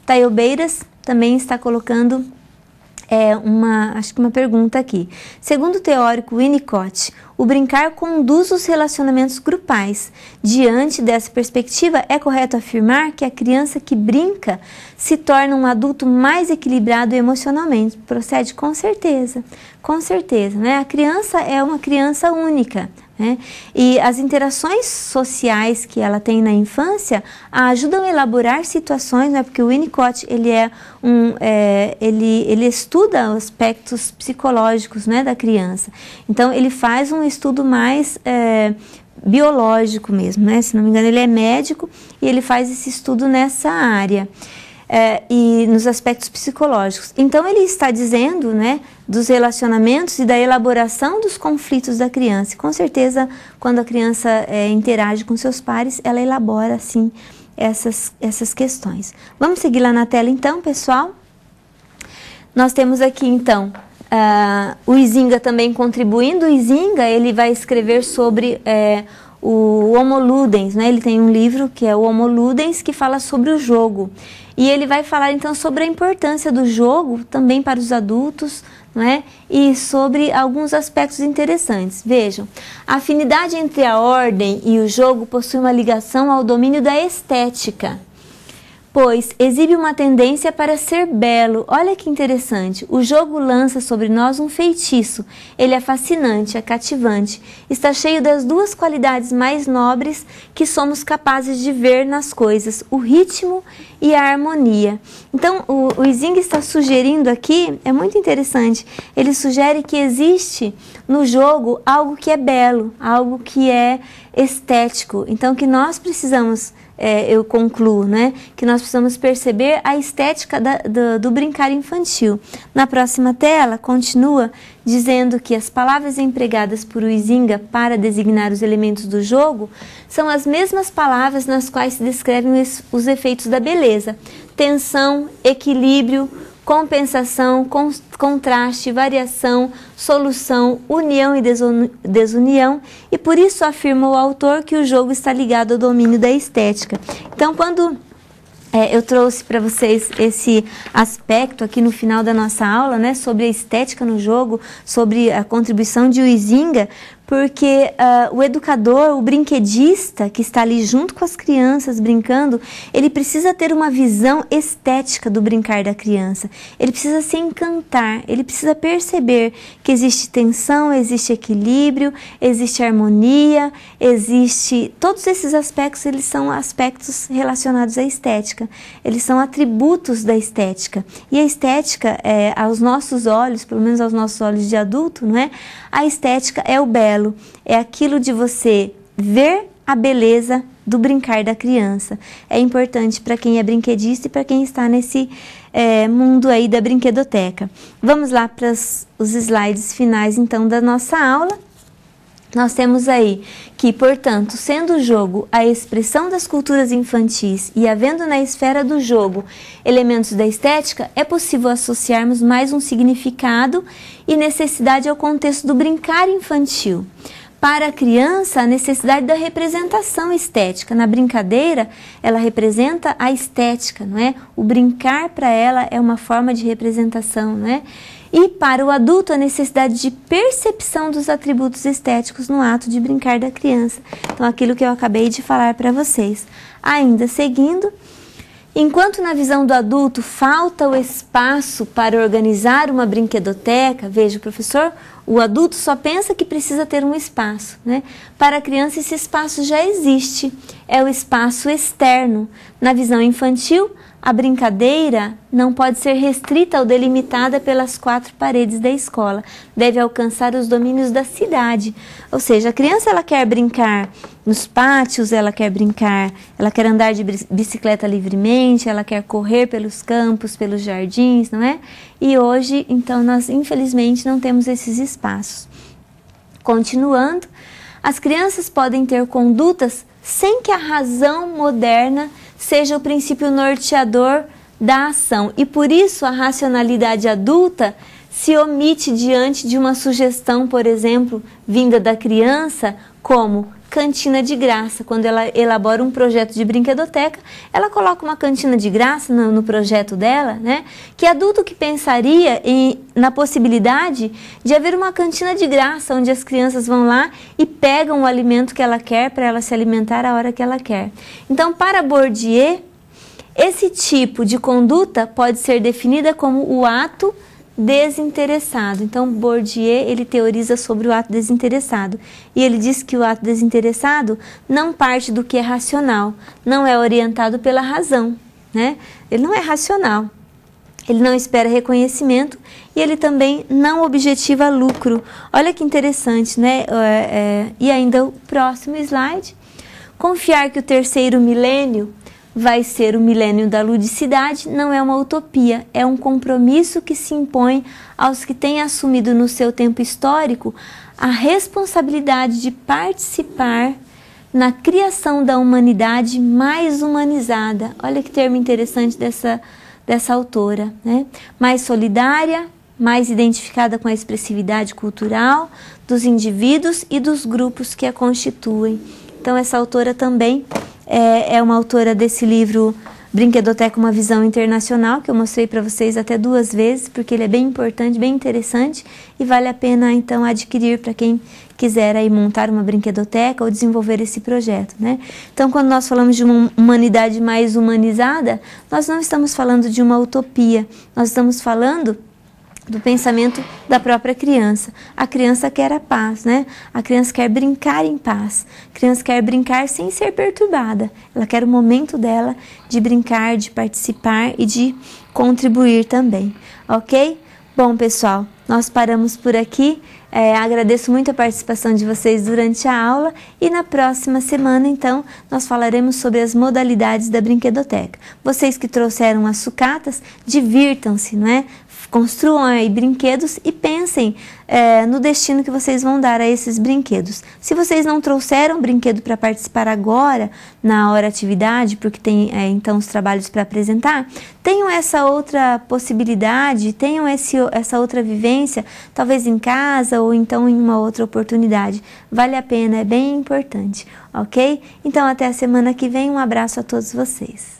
Taiobeiras também está colocando acho que uma pergunta aqui. Segundo o teórico Winnicott, o brincar conduz os relacionamentos grupais. Diante dessa perspectiva, é correto afirmar que a criança que brinca se torna um adulto mais equilibrado emocionalmente. Procede? Com certeza, né? A criança é uma criança única, né? E as interações sociais que ela tem na infância a ajudam a elaborar situações, né? Porque o Winnicott ele estuda aspectos psicológicos, né, da criança. Então ele faz um estudo mais biológico mesmo, né? Se não me engano ele é médico e ele faz esse estudo nessa área. E nos aspectos psicológicos. Então ele está dizendo, né, dos relacionamentos e da elaboração dos conflitos da criança. E, com certeza, quando a criança interage com seus pares, ela elabora, assim, essas questões. Vamos seguir lá na tela, então, pessoal? Nós temos aqui, então, o Huizinga também contribuindo. O Huizinga, ele vai escrever sobre o Homo Ludens, né? Ele tem um livro que é o Homo Ludens, que fala sobre o jogo. E ele vai falar então sobre a importância do jogo também para os adultos, né? E sobre alguns aspectos interessantes. Vejam, a afinidade entre a ordem e o jogo possui uma ligação ao domínio da estética, pois exibe uma tendência para ser belo. Olha que interessante, o jogo lança sobre nós um feitiço, ele é fascinante, é cativante, está cheio das duas qualidades mais nobres que somos capazes de ver nas coisas, o ritmo e a harmonia. Então, o Huizinga está sugerindo aqui, é muito interessante, ele sugere que existe no jogo algo que é belo, algo que é estético, então que nós precisamos, eu concluo, né, que nós precisamos perceber a estética do brincar infantil. Na próxima tela, continua dizendo que as palavras empregadas por Huizinga para designar os elementos do jogo são as mesmas palavras nas quais se descrevem os efeitos da beleza: tensão, equilíbrio, compensação, contraste, variação, solução, união e desunião, e por isso afirma o autor que o jogo está ligado ao domínio da estética. Então, quando eu trouxe para vocês esse aspecto aqui no final da nossa aula, né, sobre a estética no jogo, sobre a contribuição de Huizinga, porque o educador, o brinquedista que está ali junto com as crianças brincando, ele precisa ter uma visão estética do brincar da criança. Ele precisa se encantar, ele precisa perceber que existe tensão, existe equilíbrio, existe harmonia, existe... Todos esses aspectos, eles são aspectos relacionados à estética. Eles são atributos da estética. E a estética, aos nossos olhos, pelo menos aos nossos olhos de adulto, não é? A estética é o belo, é aquilo de você ver a beleza do brincar da criança. É importante para quem é brinquedista e para quem está nesse mundo aí da brinquedoteca. Vamos lá para os slides finais então da nossa aula. Nós temos aí que, portanto, sendo o jogo a expressão das culturas infantis e havendo na esfera do jogo elementos da estética, é possível associarmos mais um significado e necessidade ao contexto do brincar infantil. Para a criança, a necessidade da representação estética. Na brincadeira, ela representa a estética, não é? O brincar para ela é uma forma de representação, não é? E para o adulto, a necessidade de percepção dos atributos estéticos no ato de brincar da criança. Então, aquilo que eu acabei de falar para vocês. Ainda seguindo, enquanto na visão do adulto falta o espaço para organizar uma brinquedoteca, veja, professor, o adulto só pensa que precisa ter um espaço, né? Para a criança, esse espaço já existe, é o espaço externo. Na visão infantil, a brincadeira não pode ser restrita ou delimitada pelas 4 paredes da escola. Deve alcançar os domínios da cidade. Ou seja, a criança ela quer brincar nos pátios, ela quer brincar, ela quer andar de bicicleta livremente, ela quer correr pelos campos, pelos jardins, não é? E hoje, então, nós infelizmente não temos esses espaços. Continuando, as crianças podem ter condutas sem que a razão moderna seja o princípio norteador da ação. E por isso a racionalidade adulta se omite diante de uma sugestão, por exemplo, vinda da criança, como cantina de graça. Quando ela elabora um projeto de brinquedoteca, ela coloca uma cantina de graça no projeto dela, né? Que adulto que pensaria na possibilidade de haver uma cantina de graça, onde as crianças vão lá e pegam o alimento que ela quer para ela se alimentar a hora que ela quer. Então, para Bourdieu, esse tipo de conduta pode ser definida como o ato desinteressado. Então, Bourdieu, ele teoriza sobre o ato desinteressado. E ele diz que o ato desinteressado não parte do que é racional, não é orientado pela razão, né? Ele não é racional. Ele não espera reconhecimento e ele também não objetiva lucro. Olha que interessante, né? E ainda o próximo slide. Confiar que o terceiro milênio vai ser o milênio da ludicidade não é uma utopia, é um compromisso que se impõe aos que têm assumido no seu tempo histórico a responsabilidade de participar na criação da humanidade mais humanizada. Olha que termo interessante dessa autora, né? Mais solidária, mais identificada com a expressividade cultural dos indivíduos e dos grupos que a constituem. Então, essa autora também é uma autora desse livro Brinquedoteca, uma visão internacional, que eu mostrei para vocês até 2 vezes, porque ele é bem importante, bem interessante e vale a pena, então, adquirir para quem quiser aí montar uma brinquedoteca ou desenvolver esse projeto, né? Então, quando nós falamos de uma humanidade mais humanizada, nós não estamos falando de uma utopia, nós estamos falando do pensamento da própria criança. A criança quer a paz, né? A criança quer brincar em paz. A criança quer brincar sem ser perturbada. Ela quer o momento dela de brincar, de participar e de contribuir também, ok? Bom, pessoal, nós paramos por aqui. Agradeço muito a participação de vocês durante a aula e na próxima semana, então, nós falaremos sobre as modalidades da brinquedoteca. Vocês que trouxeram as sucatas, divirtam-se, não é? Construam aí brinquedos e pensem no destino que vocês vão dar a esses brinquedos. Se vocês não trouxeram brinquedo para participar agora, na hora atividade, porque tem então os trabalhos para apresentar, tenham essa outra possibilidade, tenham essa outra vivência, talvez em casa ou então em uma outra oportunidade. Vale a pena, é bem importante, ok? Então até a semana que vem, um abraço a todos vocês.